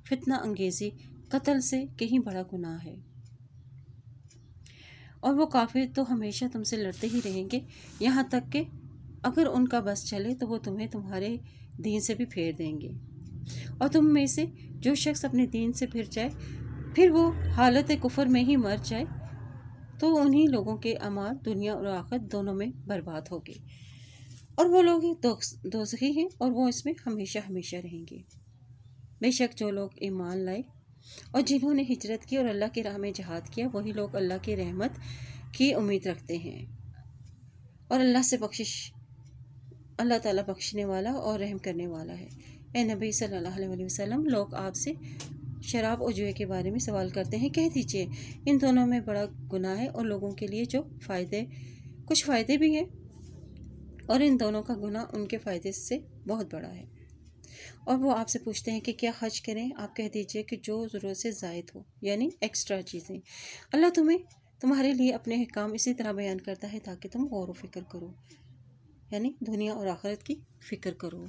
S1: فتنہ انگیزی قتل سے کہیں بڑا گناہ ہے، اور وہ کافر تو ہمیشہ تم سے لڑتے ہی رہیں گے، یہاں تک کہ اگر ان کا بس چلے تو وہ تمہیں تمہارے دین سے بھی پھیر دیں گے، اور تم میں سے جو شخص اپنے دین سے پھر جائے، پھر وہ حالت کفر میں ہی مر جائے، تو انہی لوگوں کے اعمال دنیا اور آخرت دونوں میں برباد ہوگی، اور وہ لوگ دوزخی ہیں، اور وہ اس میں ہمیشہ ہمیشہ رہیں گے۔ بے شک جو لوگ ایمان لائے اور جنہوں نے ہجرت کی اور اللہ کی راہ میں جہاد کیا، وہی لوگ اللہ کی رحمت کی امید رکھتے ہیں، اور اللہ سے بخشش، اللہ تعالیٰ بخشنے والا اور رحم کرنے والا ہے۔ اے نبی صلی اللہ علیہ وسلم، لوگ آپ سے شراب اور جوئے کے بارے میں سوال کرتے ہیں، کہہ دیجئے ان دونوں میں بڑا گناہ ہے، اور لوگوں کے لیے جو کچھ فائدے بھی ہیں، اور ان دونوں کا گناہ ان کے فائدے سے بہت بڑا ہے۔ اور وہ آپ سے پوچھتے ہیں کہ کیا خرچ کریں؟ آپ کہہ دیجئے کہ جو ضرورت سے زائد ہو، یعنی ایکسٹرا چیزیں۔ اللہ تمہارے لیے اپنے احکام اسی طرح بیان کرتا ہے تاکہ تم غور و فکر کرو، یعنی دنیا اور آخرت کی فکر کرو۔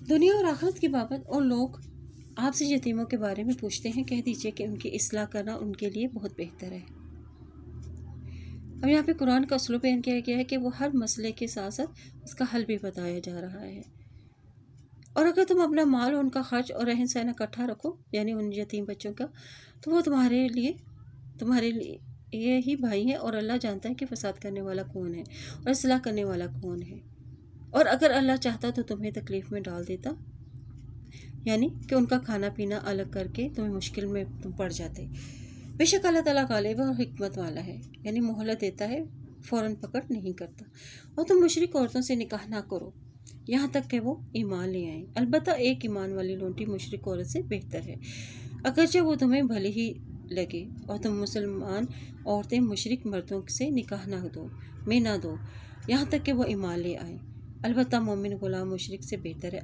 S1: دنیا اور آخرت کی بابت اور لوگ آپ سے یتیموں کے بارے میں پوچھتے ہیں، کہہ دیجئے کہ ان کی اصلاح کرنا ان کے لیے بہت بہتر ہے۔ اب یہاں پہ قرآن کا اسلوب بیان کیا گیا ہے کہ وہ ہر مسئلے کے ساتھ ساتھ اس کا حل بھی بتایا جا رہا ہے، اور اگر تم اپنا مال اور ان کا خرچ اور رہن سہن اکٹھا رکھو، یعنی ان یتیم بچوں کا، تو وہ تمہارے لیے ہی بھائی ہیں، اور اللہ جانتا ہے کہ فساد کرنے والا کون ہے اور اصلاح کرنے والا کون ہے، اور اگر اللہ چاہتا تو تمہیں تکلیف میں ڈال دیتا، یعنی کہ ان کا کھانا پینا الگ کر کے تمہیں مشکل میں تم پڑ جاتے۔ بے شک اللہ تعالیٰ غالب اور حکمت والا ہے، یعنی مہلت دیتا ہے، فوراً پکڑ نہیں کرتا۔ اور تم مشرک عورتوں سے نکاح نہ کرو یہاں تک کہ وہ ایمان لے آئیں، البتہ ایک ایمان والی لونڈی مشرک عورت سے بہتر ہے، اگرچہ وہ تمہیں بھلی ہی لگے، اور تم مسلمان عورتیں مشرک مردوں سے نکاح نہ دو یہاں تک کہ وہ ایمان لے آئیں، البتہ مومن غلام مشرک سے بہتر ہے،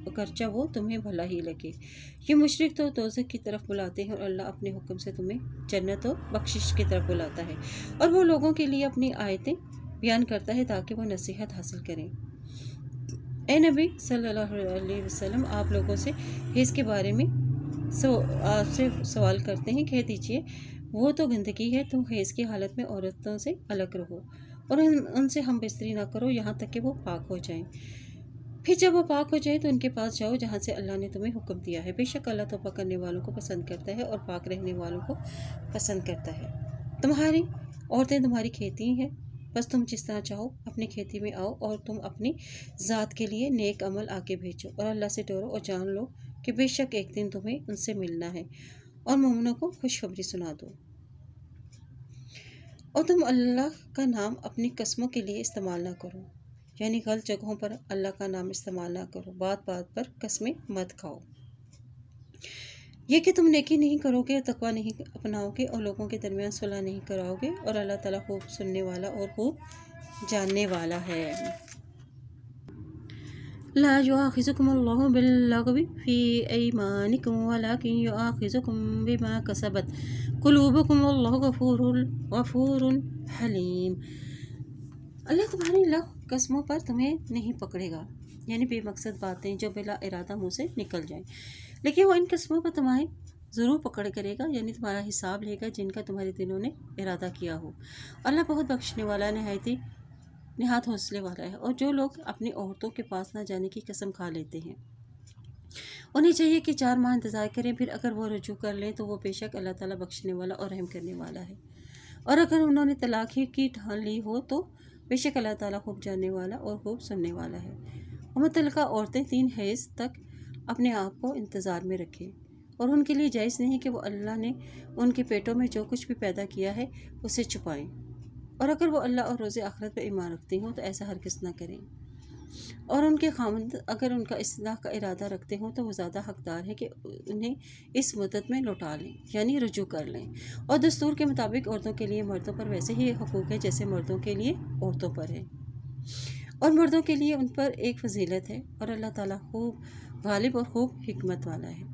S1: اگرچہ وہ تمہیں بھلا ہی لگے۔ یہ مشرک تو دوزخ کی طرف بلاتے ہیں، اور اللہ اپنے حکم سے تمہیں جنت و بخشش کی طرف بلاتا ہے، اور وہ لوگوں کے لیے اپنی آیتیں بیان کرتا ہے تاکہ وہ نصیحت حاصل کریں۔ اے نبی صلی اللہ علیہ وسلم، آپ لوگوں سے حیض کے بارے میں آپ سے سوال کرتے ہیں، کہہ دیجئے وہ تو گندگی ہے، تم حیض کی حالت میں عورتوں سے الگ رہو، اور ان سے ہم بستری نہ کرو یہاں تک کہ وہ پاک ہو جائیں، پھر جب وہ پاک ہو جائیں تو ان کے پاس جاؤ جہاں سے اللہ نے تمہیں حکم دیا ہے، بے شک اللہ توبہ کرنے والوں کو پسند کرتا ہے اور پاک رہنے والوں کو پسند کرتا ہے۔ تمہاری عورتیں تمہاری کھیتی ہیں، بس تم جس طرح چاہو اپنی کھیتی میں آؤ، اور تم اپنی ذات کے لیے نیک عمل آگے بھیجو، اور اللہ سے ڈرو، اور جان لو کہ بے شک ایک دن تمہیں ان سے ملنا ہے، اور مومنوں کو خوشخبری سنا دو۔ اور تم اللہ کا نام اپنی قسموں کے لیے استعمال نہ کرو، یعنی غلط جگہوں پر اللہ کا نام استعمال نہ کرو، بات بات پر قسمیں مت کھاؤ، یہ کہ تم نیکی نہیں کرو گے، تقوی نہیں اپناؤ گے، اور لوگوں کے درمیان صلح نہیں کراؤ گے، اور اللہ تعالیٰ خوب سننے والا اور خوب جاننے والا ہے۔ لا يؤاخذكم الله باللغو في أيمانكم ولكن يؤاخذكم بما كسبت قلوبكم والله غفور حلیم۔ اللہ تمہاری لغو قسموں پر تمہیں نہیں پکڑے گا، یعنی بے مقصد باتیں جو بلا ارادہ منہ سے نکل جائیں، لیکن وہ ان قسموں پر تمہیں ضرور پکڑ کرے گا، یعنی تمہارا حساب لے گا جن کا تمہارے دلوں نے ارادہ کیا ہو۔ اللہ بہت بخشنے والا، نہایت حوصلے والا ہے۔ اور جو لوگ اپنی عورتوں کے پاس نہ جانے کی قسم کھا لیتے ہیں، انہیں چاہیے کہ 4 ماہ انتظار کریں، پھر اگر وہ رجوع کر لیں تو وہ بے شک اللہ تعالیٰ بخشنے والا اور رحم کرنے والا ہے۔ اور اگر انہوں نے طلاق ہی کی ٹھان لی ہو تو بے شک اللہ تعالیٰ خوب جاننے والا اور خوب سننے والا ہے۔ اور متعلقہ عورتیں 3 حیض تک اپنے آپ کو انتظار میں رکھیں، اور ان کے لیے جائز نہیں کہ وہ اللہ نے ان کے پیٹوں میں جو کچھ بھی پیدا کیا ہے اسے چھپائیں، اور اگر وہ اللہ اور روز آخرت پر ایمان رکھتی ہوں تو ایسا ہرگز نہ کریں۔ اور ان کے خاوند اگر ان کا اصلاح کا ارادہ رکھتے ہوں تو وہ زیادہ حقدار ہے کہ انہیں اس مدت میں لوٹا لیں، یعنی رجوع کر لیں۔ اور دستور کے مطابق عورتوں کے لیے مردوں پر ویسے ہی حقوق ہے جیسے مردوں کے لیے عورتوں پر ہے، اور مردوں کے لیے ان پر ایک فضیلت ہے، اور اللہ تعالیٰ خوب غالب اور خوب حکمت والا ہے۔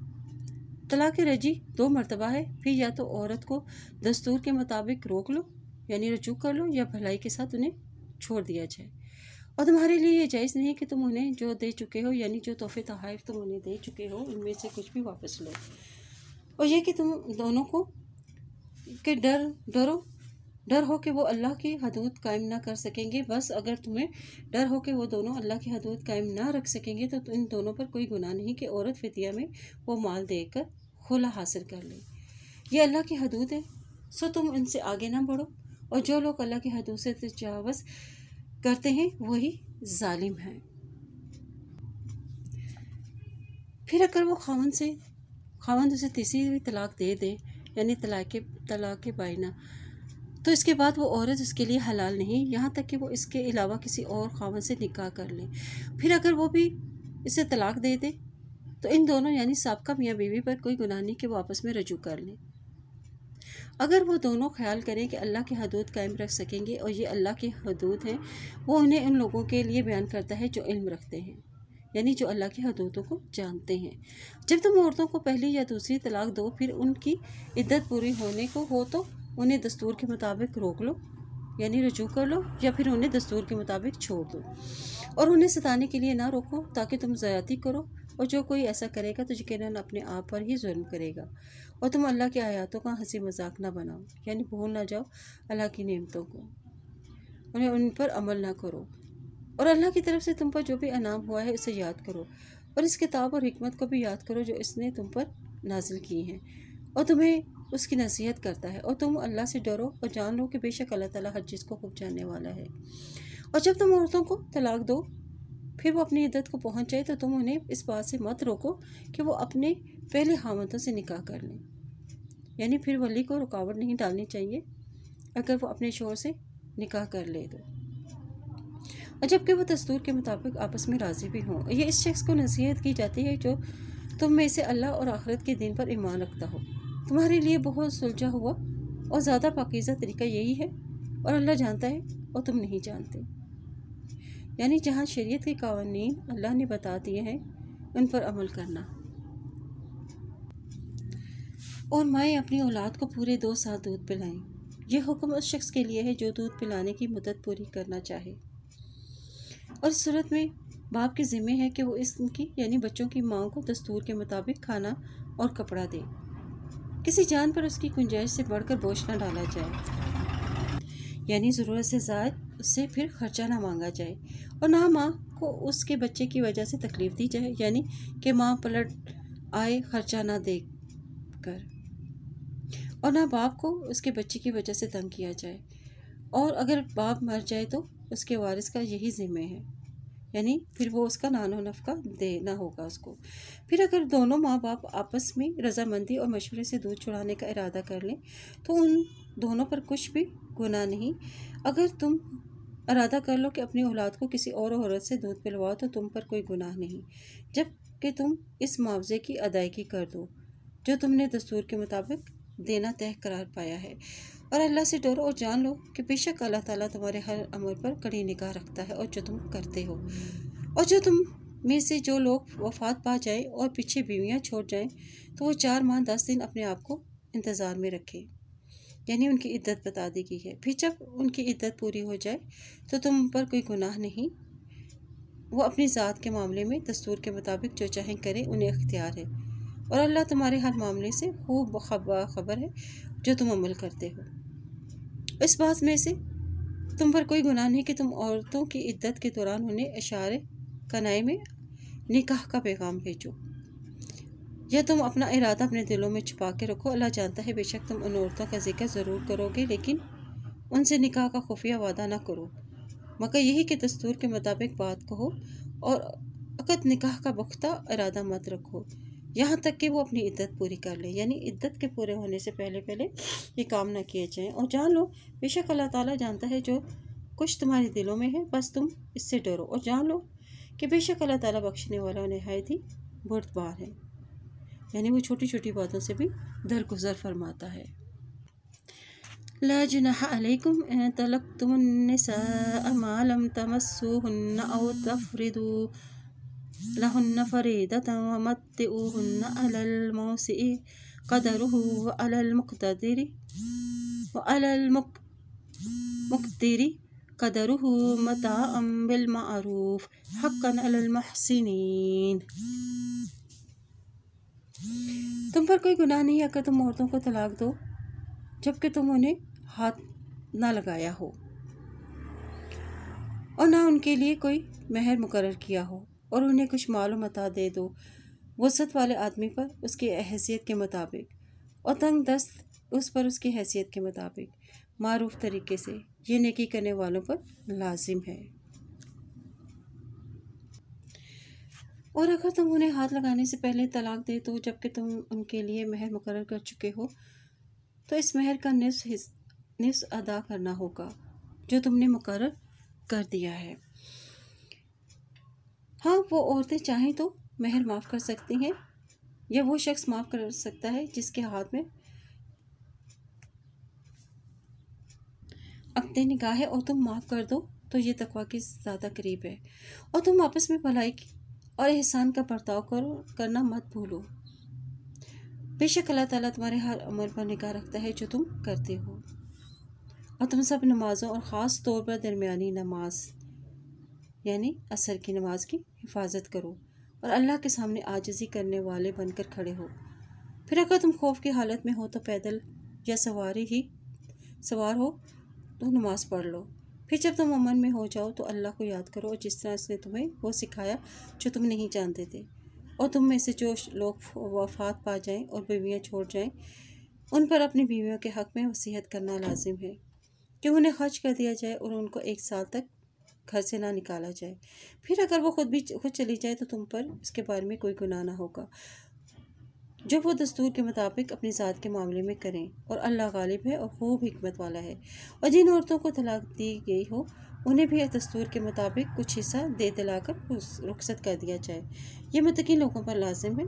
S1: طلاق رجعی 2 مرتبہ ہے، پھر یا تو عورت کو دستور کے مطابق روک لو، یعنی رجوع کر لو، یا بھلائی کے ساتھ انہیں چھوڑ دیا جائے۔ اور تمہارے لیے یہ جائز نہیں کہ تم انہیں جو دے چکے ہو، یعنی جو تحفے تحائف تم انہیں دے چکے ہو، ان میں سے کچھ بھی واپس لو۔ اور یہ کہ تم دونوں کو کہ ڈر ہو کہ وہ اللہ کی حدود قائم نہ کر سکیں گے، بس اگر تمہیں ڈر ہو کہ وہ دونوں اللہ کی حدود قائم نہ رکھ سکیں گے تو ان دونوں پر کوئی گناہ نہیں کہ عورت فدیہ میں وہ مال دے کر خلا حاصل کر لے۔ یہ اللہ کی حدود ہے، سو تم ان سے آگے نہ بڑھو، اور جو لوگ اللہ کی حدود سے تجاوز کرتے ہیں وہی ظالم ہیں۔ پھر اگر وہ خاوند اسے تیسری طلاق دے دے، یعنی طلاق بائنہ، تو اس کے بعد وہ عورت اس کے لیے حلال نہیں یہاں تک کہ وہ اس کے علاوہ کسی اور خاوند سے نکاح کر لے۔ پھر اگر وہ بھی اسے طلاق دے دے تو ان دونوں یعنی سابقہ میاں بیوی پر کوئی گناہ نہیں کہ وہ آپس میں رجوع کر لیں، اگر وہ دونوں خیال کریں کہ اللہ کی حدود قائم رکھ سکیں گے۔ اور یہ اللہ کی حدود ہیں، وہ انہیں ان لوگوں کے لیے بیان کرتا ہے جو علم رکھتے ہیں، یعنی جو اللہ کی حدودوں کو جانتے ہیں۔ جب تم عورتوں کو پہلی یا دوسری طلاق دو، پھر ان کی عدت پوری ہونے کو ہو تو انہیں دستور کے مطابق روک لو، یعنی رجوع کر لو، یا پھر انہیں دستور کے مطابق چھوڑ دو، اور انہیں ستانے کے لیے نہ روکو تاکہ تم زیادتی کرو، اور جو کوئی ایسا کرے گا تو یقیناً اپنے آپ پر ہی ظلم کرے گا۔ اور تم اللہ کی آیاتوں کا ہنسی مذاق نہ بناؤ، یعنی بھول نہ جاؤ اللہ کی نعمتوں کو، انہیں ان پر عمل نہ کرو، اور اللہ کی طرف سے تم پر جو بھی انعام ہوا ہے اسے یاد کرو، اور اس کتاب اور حکمت کو بھی یاد کرو جو اس نے تم پر نازل کی ہیں، اور تمہیں اس کی نصیحت کرتا ہے۔ اور تم اللہ سے ڈرو اور جان لو کہ بے شک اللہ تعالیٰ ہر چیز کو خوب جاننے والا ہے۔ اور جب تم عورتوں کو طلاق دو پھر وہ اپنی عدت کو پہنچ جائے تو تم انہیں اس بات سے مت روکو کہ وہ اپنے پہلے خاوندوں سے نکاح کر لیں، یعنی پھر ولی کو رکاوٹ نہیں ڈالنی چاہیے اگر وہ اپنے شوہر سے نکاح کر لے تو، اور جبکہ وہ دستور کے مطابق آپس میں راضی بھی ہوں۔ یہ اس شخص کو نصیحت کی جاتی ہے جو تم میں سے اللہ اور آخرت کے دن پر ایمان رکھتا ہو۔ تمہارے لیے بہت سلجھا ہوا اور زیادہ پاکیزہ طریقہ یہی ہے، اور اللہ جانتا ہے اور تم نہیں جانتے، یعنی جہاں شریعت کے قوانین اللہ نے بتا دیے ہیں ان پر عمل کرنا۔ اور مائیں اپنی اولاد کو پورے 2 سال دودھ پلائیں، یہ حکم اس شخص کے لیے ہے جو دودھ پلانے کی مدت پوری کرنا چاہے۔ اور اس صورت میں باپ کے ذمہ ہے کہ وہ اس کی یعنی بچوں کی ماں کو دستور کے مطابق کھانا اور کپڑا دے، کسی جان پر اس کی گنجائش سے بڑھ کر بوجھ نہ ڈالا جائے، یعنی ضرورت سے زائد اس سے پھر خرچہ نہ مانگا جائے، اور نہ ماں کو اس کے بچے کی وجہ سے تکلیف دی جائے، یعنی کہ ماں پلٹ آئے خرچہ نہ دے کر، اور نہ باپ کو اس کے بچے کی وجہ سے تنگ کیا جائے، اور اگر باپ مر جائے تو اس کے وارث کا یہی ذمہ ہے، یعنی پھر وہ اس کا نان و نفقہ دینا ہوگا اس کو۔ پھر اگر دونوں ماں باپ آپس میں رضامندی اور مشورے سے دودھ چھڑانے کا ارادہ کر لیں تو ان دونوں پر کچھ بھی گناہ نہیں۔ اگر تم ارادہ کر لو کہ اپنی اولاد کو کسی اور عورت سے دودھ پلواؤ تو تم پر کوئی گناہ نہیں، جب کہ تم اس معاوضے کی ادائیگی کر دو جو تم نے دستور کے مطابق دینا طے قرار پایا ہے۔ اور اللہ سے ڈرو اور جان لو کہ بے شک اللہ تعالیٰ تمہارے ہر عمل پر کڑی نگاہ رکھتا ہے اور جو تم کرتے ہو۔ اور جو تم میں سے جو لوگ وفات پا جائیں اور پیچھے بیویاں چھوڑ جائیں تو وہ 4 ماہ 10 دن اپنے آپ کو انتظار میں رکھیں، یعنی ان کی عدت بتا دی گئی ہے۔ پھر جب ان کی عدت پوری ہو جائے تو تم پر کوئی گناہ نہیں، وہ اپنی ذات کے معاملے میں دستور کے مطابق جو چاہیں کریں، انہیں اختیار ہے، اور اللہ تمہارے ہر معاملے سے خوب خبر ہے جو تم عمل کرتے ہو۔ اس بات میں سے تم پر کوئی گناہ نہیں کہ تم عورتوں کی عدت کے دوران انہیں اشارے کنائے میں نکاح کا پیغام بھیجو، یا تم اپنا ارادہ اپنے دلوں میں چھپا کے رکھو۔ اللہ جانتا ہے بے شک تم ان عورتوں کا ذکر ضرور کرو گے، لیکن ان سے نکاح کا خفیہ وعدہ نہ کرو، مگر یہی کہ دستور کے مطابق بات کہو، اور عقد نکاح کا پختہ ارادہ مت رکھو یہاں تک کہ وہ اپنی عدت پوری کر لے، یعنی عدت کے پورے ہونے سے پہلے یہ کام نہ کیے جائیں۔ اور جان لو بے شک اللہ تعالیٰ جانتا ہے جو کچھ تمہارے دلوں میں ہے، بس تم اس سے ڈرو، اور جان لو کہ بے شک اللہ تعالیٰ بخشنے والا اور نہایت ہی بردبار ہے، یعنی وہ چھوٹی چھوٹی باتوں سے بھی درگزر فرماتا ہے۔ لا جناح علیکم ان طلقتم النساء ما لم تمسوهن او تفرضوا لهن فریضة ومتعوهن على الموسع قدره وعلى المقتر قدره متاعا بالمعروف حقا على المحسنین۔ تم پر کوئی گناہ نہیں اگر تم عورتوں کو طلاق دو جبکہ تم انہیں ہاتھ نہ لگایا ہو، اور نہ ان کے لیے کوئی مہر مقرر کیا ہو، اور انہیں کچھ مال و متاع دے دو وسعت والے آدمی پر اس کی حیثیت کے مطابق، اور تنگ دست اس پر اس کی حیثیت کے مطابق معروف طریقے سے۔ یہ نیکی کرنے والوں پر لازم ہے۔ اور اگر تم انہیں ہاتھ لگانے سے پہلے طلاق دے دو جبکہ تم ان کے لیے مہر مقرر کر چکے ہو، تو اس مہر کا نصف ادا کرنا ہوگا جو تم نے مقرر کر دیا ہے۔ ہاں، وہ عورتیں چاہیں تو مہر معاف کر سکتی ہیں، یا وہ شخص معاف کر سکتا ہے جس کے ہاتھ میں عقد نکاح ہے، اور تم معاف کر دو تو یہ تقویٰ کے زیادہ قریب ہے۔ اور تم آپس میں بھلائی اور احسان کا برتاؤ کرنا مت بھولو، بے شک اللہ تعالیٰ تمہارے ہر عمل پر نگاہ رکھتا ہے جو تم کرتے ہو۔ اور تم سب نمازوں اور خاص طور پر درمیانی نماز یعنی عصر کی نماز کی حفاظت کرو، اور اللہ کے سامنے عاجزی کرنے والے بن کر کھڑے ہو۔ پھر اگر تم خوف کی حالت میں ہو تو پیدل یا سوار ہو تو نماز پڑھ لو۔ پھر جب تم امن میں ہو جاؤ تو اللہ کو یاد کرو، اور جس طرح اس نے تمہیں وہ سکھایا جو تم نہیں جانتے تھے، اور تم میں سے جو لوگ وفات پا جائیں اور بیویاں چھوڑ جائیں ان پر اپنی بیویوں کے حق میں وصیت کرنا لازم ہے کہ انہیں خرچ کر دیا جائے اور ان کو 1 سال تک گھر سے نہ نکالا جائے۔ پھر اگر وہ خود چلی جائے تو تم پر اس کے بارے میں کوئی گناہ نہ ہوگا، جو وہ دستور کے مطابق اپنی ذات کے معاملے میں کریں، اور اللہ غالب ہے اور خوب حکمت والا ہے۔ اور جن عورتوں کو طلاق دی گئی ہو انہیں بھی دستور کے مطابق کچھ حصہ دے دلا کر رخصت کر دیا جائے، یہ متقین لوگوں پر لازم ہے۔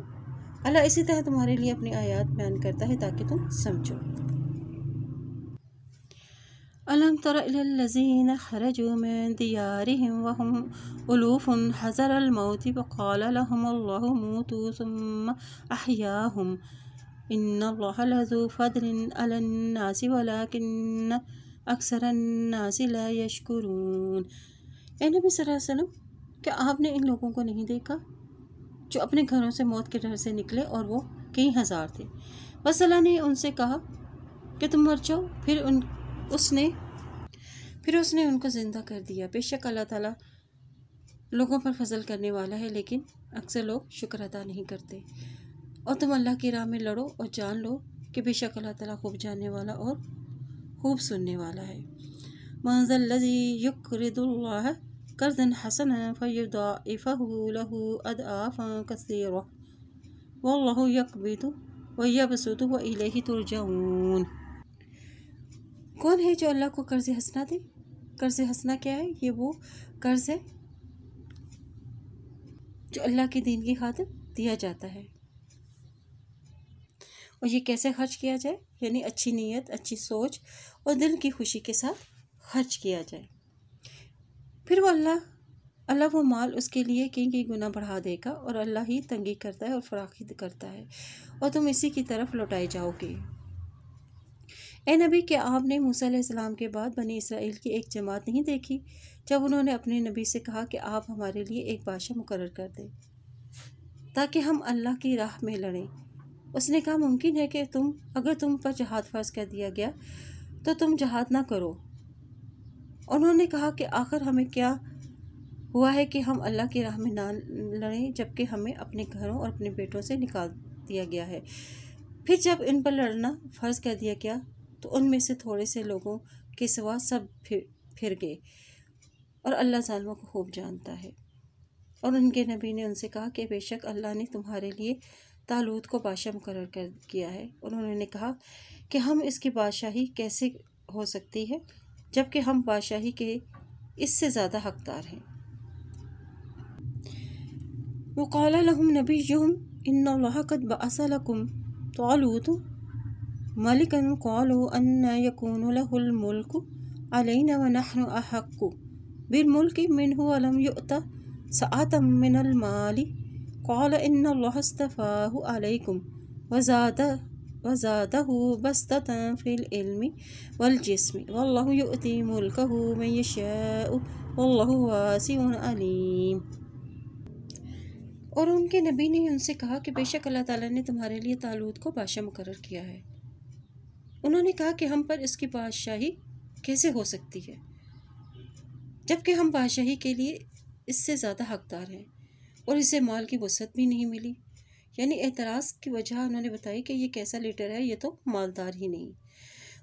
S1: اللہ اسی طرح تمہارے لیے اپنی آیات بیان کرتا ہے تاکہ تم سمجھو۔ أَلَمْ تَرَ إِلَى الَّذِينَ خَرَجُوا مِن دِيَارِهِمْ وَهُمْ أُلُوفٌ حَذَرَ الْمَوْتِ فَقَالَ لَهُمُ اللَّهُ مُوتُوا ثُمَّ أَحْيَاهُمْ إِنَّ اللَّهَ لَذُو فَضْلٍ عَلَى النَّاسِ وَلَكِنَّ أَكْثَرَ النَّاسِ لَا يَشْكُرُونَ۔ اے نبی صلی اللہ علیہ وسلم، کیا آپ نے ان لوگوں کو نہیں دیکھا جو اپنے گھروں سے موت کے ڈر سے نکلے، اور وہ کئی ہزار تھے؟ بس اللہ نے ان سے کہا کہ تم مر جاؤ، پھر اس نے ان کو زندہ کر دیا۔ بے شک اللہ تعالیٰ لوگوں پر فضل کرنے والا ہے، لیکن اکثر لوگ شکر ادا نہیں کرتے۔ اور تم اللہ کی راہ میں لڑو اور جان لو کہ بے شک اللہ تعالیٰ خوب جاننے والا اور خوب سننے والا ہے۔ مَن ذَا الَّذِي يُقْرِضُ اللَّهَ قَرْضًا حَسَنًا فَيُضَاعِفَهُ لَهُ أَضْعَافًا كَثِيرَةً وَاللَّهُ يَقْبِضُ وَيَبْسُطُ وَإِلَيْهِ تُرْجَعُونَ۔ کون ہے جو اللہ کو قرض حسنہ دے؟ قرض حسنہ کیا ہے؟ یہ وہ قرض ہے جو اللہ کے دین کی خاطر دیا جاتا ہے۔ اور یہ کیسے خرچ کیا جائے؟ یعنی اچھی نیت، اچھی سوچ اور دل کی خوشی کے ساتھ خرچ کیا جائے۔ پھر وہ اللہ وہ مال اس کے لیے کئی گنا بڑھا دے گا، اور اللہ ہی تنگی کرتا ہے اور فراخی کرتا ہے، اور تم اسی کی طرف لوٹائے جاؤ گے۔ اے نبی، کیا آپ نے موسیٰ علیہ السلام کے بعد بنی اسرائیل کی ایک جماعت نہیں دیکھی جب انہوں نے اپنے نبی سے کہا کہ آپ ہمارے لیے ایک بادشاہ مقرر کر دیں تاکہ ہم اللہ کی راہ میں لڑیں؟ اس نے کہا ممکن ہے کہ اگر تم پر جہاد فرض کر دیا گیا تو تم جہاد نہ کرو۔ انہوں نے کہا کہ آخر ہمیں کیا ہوا ہے کہ ہم اللہ کی راہ میں نہ لڑیں جبکہ ہمیں اپنے گھروں اور اپنے بیٹوں سے نکال دیا گیا ہے۔ پھر جب ان پر لڑنا فرض کر دیا گیا تو ان میں سے تھوڑے سے لوگوں کے سوا سب پھر گئے، اور اللہ ظالموں کو خوب جانتا ہے۔ اور ان کے نبی نے ان سے کہا کہ بے شک اللہ نے تمہارے لیے طالوت کو بادشاہ مقرر کر کیا ہے۔ انہوں نے کہا کہ ہم اس کی بادشاہی کیسے ہو سکتی ہے جبکہ ہم بادشاہی کے اس سے زیادہ حقدار ہیں۔ وقال لهم نبيهم إن الله قد بعث لكم طالوت ملكا قالوا أن يكون له الملك علينا ونحن أحق بالملك منه ولم يؤت سعة من المال قال إن الله اصطفاه عليكم وزاده بسطة في العلم والجسم والله يؤتي ملكه من يشاء والله واسع عليم۔ اور ان کے نبی نے ان سے کہا کہ بے شک اللہ تعالیٰ نے تمہارے لیے طالوت کو بادشاہ مقرر کیا ہے۔ انہوں نے کہا کہ ہم پر اس کی بادشاہی کیسے ہو سکتی ہے جبکہ ہم بادشاہی کے لیے اس سے زیادہ حقدار ہیں اور اسے مال کی وسعت بھی نہیں ملی۔ یعنی اعتراض کی وجہ انہوں نے بتائی کہ یہ کیسا لیڈر ہے، یہ تو مالدار ہی نہیں۔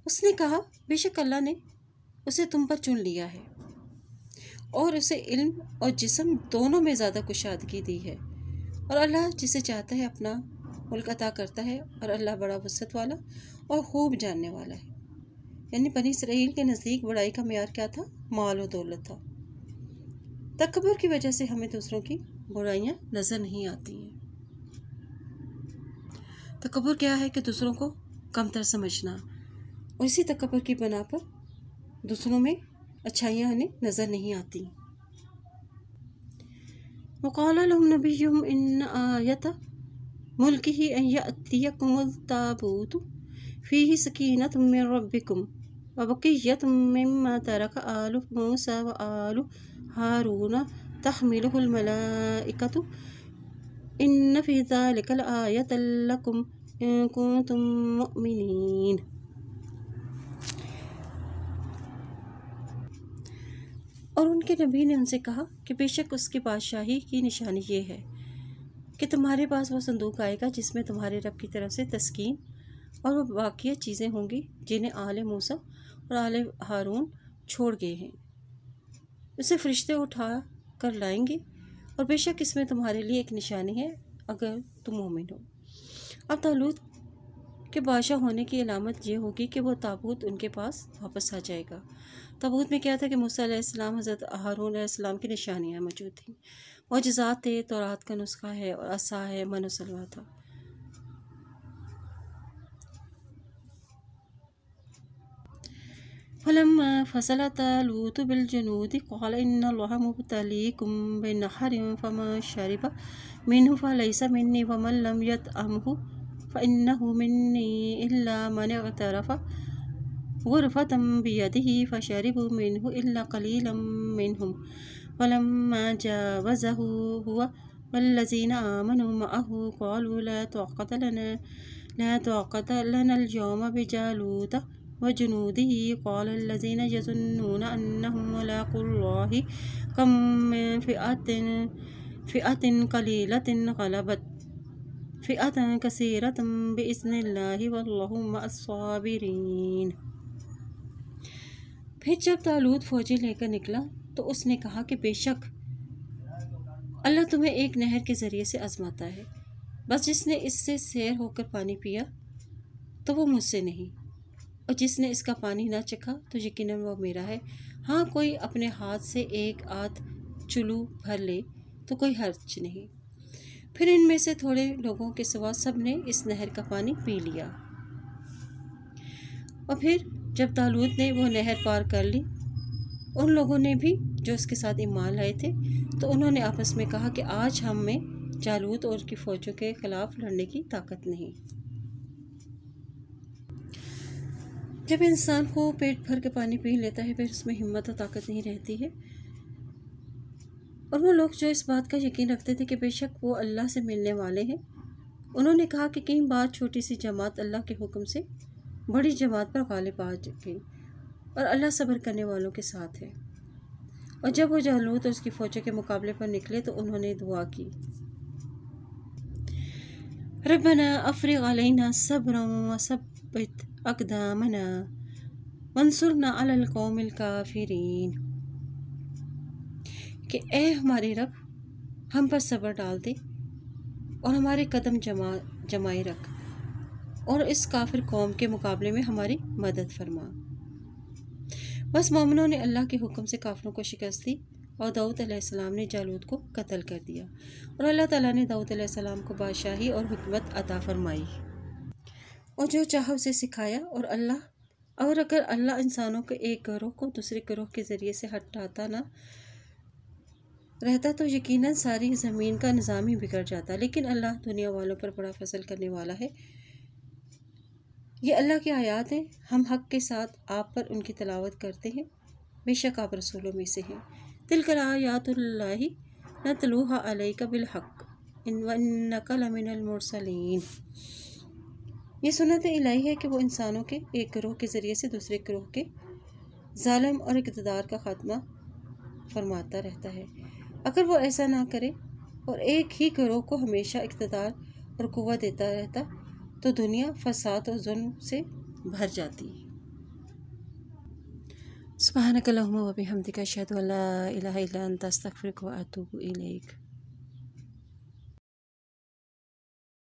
S1: اس نے کہا بے شک اللہ نے اسے تم پر چن لیا ہے اور اسے علم اور جسم دونوں میں زیادہ کشادگی دی ہے، اور اللہ جسے چاہتا ہے اپنا ملک عطا کرتا ہے، اور اللہ بڑا وسعت والا اور خوب جاننے والا ہے۔ یعنی بنی اسرائیل کے نزدیک بڑائی کا معیار کیا تھا؟ مال و دولت تھا۔ تکبر کی وجہ سے ہمیں دوسروں کی برائیاں نظر نہیں آتی ہیں۔ تکبر کیا ہے کہ دوسروں کو کمتر سمجھنا، اور اسی تکبر کی بنا پر دوسروں میں اچھائیاں ہمیں نظر نہیں آتی۔ وقال لهم نبيهم إن آية ملكه أن يأتيكم التابوت فيه سكينة من ربكم وبقية مما ترك آل موسى وآل هارون تحمله الملائكة إن في ذلك لآية لكم إن كنتم مؤمنين۔ اور ان کے نبی نے ان سے کہا کہ بے شک اس کی بادشاہی کی نشانی یہ ہے کہ تمہارے پاس وہ صندوق آئے گا جس میں تمہارے رب کی طرف سے تسکین اور وہ باقیہ چیزیں ہوں گی جنہیں آل موسیٰ اور آل ہارون چھوڑ گئے ہیں۔ اسے فرشتے اٹھا کر لائیں گے، اور بے شک اس میں تمہارے لیے ایک نشانی ہے اگر تم مومن ہو۔ اب طالوت کے بادشاہ ہونے کی علامت یہ ہوگی کہ وہ تابوت ان کے پاس واپس آ جائے گا۔ تابوت میں کیا تھا کہ موسیٰ علیہ السلام، حضرت ہارون علیہ السلام کی نشانیاں موجود تھیں، معجزات تھے، تورات کا نسخہ ہے، اور عصا ہے، من و سلوہ تھا۔ فلما فصل طالوت بالجنود قال إن الله مبتليكم بنهر فمن شرب منه فليس مني ومن لم يطعمه فإنه مني إلا من اغترف غرفة بيده فشربوا منه إلا قليلا منهم فلما جاوزه هو والذين آمنوا معه قالوا لا طاقة لنا اليوم بجالوت وجنوده قال الذين يظنون أنهم ملاقو الله كم من فئة قليلة غلبت فئة كثيرة بإذن الله والله مع الصابرين۔ پھر جب طالوت فوجی لے کر نکلا تو اس نے کہا کہ بے شک اللہ تمہیں ایک نہر کے ذریعے سے آزماتا ہے، بس جس نے اس سے سیر ہو کر پانی پیا تو وہ مجھ سے نہیں، اور جس نے اس کا پانی نہ چکھا تو یقیناً وہ میرا ہے۔ ہاں کوئی اپنے ہاتھ سے ایک آدھ چلو بھر لے تو کوئی حرج نہیں۔ پھر ان میں سے تھوڑے لوگوں کے سوا سب نے اس نہر کا پانی پی لیا۔ اور پھر جب طالوت نے وہ نہر پار کر لی، ان لوگوں نے بھی جو اس کے ساتھ ایمان لائے تھے تو انہوں نے آپس میں کہا کہ آج ہم میں جالوت اور اس کی فوجوں کے خلاف لڑنے کی طاقت نہیں۔ جب انسان کو پیٹ بھر کے پانی پی لیتا ہے پھر اس میں ہمت اور طاقت نہیں رہتی ہے۔ اور وہ لوگ جو اس بات کا یقین رکھتے تھے کہ بے شک وہ اللہ سے ملنے والے ہیں انہوں نے کہا کہ کئی بار چھوٹی سی جماعت اللہ کے حکم سے بڑی جماعت پر غالب آ گئی اور اللہ صبر کرنے والوں کے ساتھ ہے۔ اور جب وہ جالوت اور اس کی فوجوں کے مقابلے پر نکلے تو انہوں نے دعا کی، ربنا افرغ علینا صبرا وثبت اقدامنا وانصرنا علی القوم الکافرین، کہ اے ہمارے رب ہم پر صبر ڈال دے اور ہمارے قدم جمائے رکھ اور اس کافر قوم کے مقابلے میں ہماری مدد فرما۔ بس مومنوں نے اللہ کے حکم سے کافروں کو شکست دی اور داؤد علیہ السلام نے جالوت کو قتل کر دیا، اور اللہ تعالیٰ نے داؤد علیہ السلام کو بادشاہی اور حکمت عطا فرمائی اور جو چاہا اسے سکھایا۔ اور اگر اللہ انسانوں کے ایک گروہ کو دوسرے گروہ کے ذریعے سے ہٹاتا نہ رہتا تو یقیناً ساری زمین کا نظام ہی بگڑ جاتا، لیکن اللہ دنیا والوں پر بڑا فضل کرنے والا ہے۔ یہ اللہ کی آیات ہیں، ہم حق کے ساتھ آپ پر ان کی تلاوت کرتے ہیں، بے شک آپ رسولوں میں سے ہیں۔ تلک آیات اللہ نتلوها علیک بالحق وانک لمن المرسلین۔ یہ سنت الہی ہے کہ وہ انسانوں کے ایک گروہ کے ذریعے سے دوسرے گروہ کے ظالم اور اقتدار کا خاتمہ فرماتا رہتا ہے۔ اگر وہ ایسا نہ کرے اور ایک ہی گروہ کو ہمیشہ اقتدار اور قوت دیتا رہتا تو دنیا فساد اور ظلم سے بھر جاتی۔ سبحانک اللہم و بحمدک اشہد ان لا الہ الا انت استغفرک و اتوب الیک۔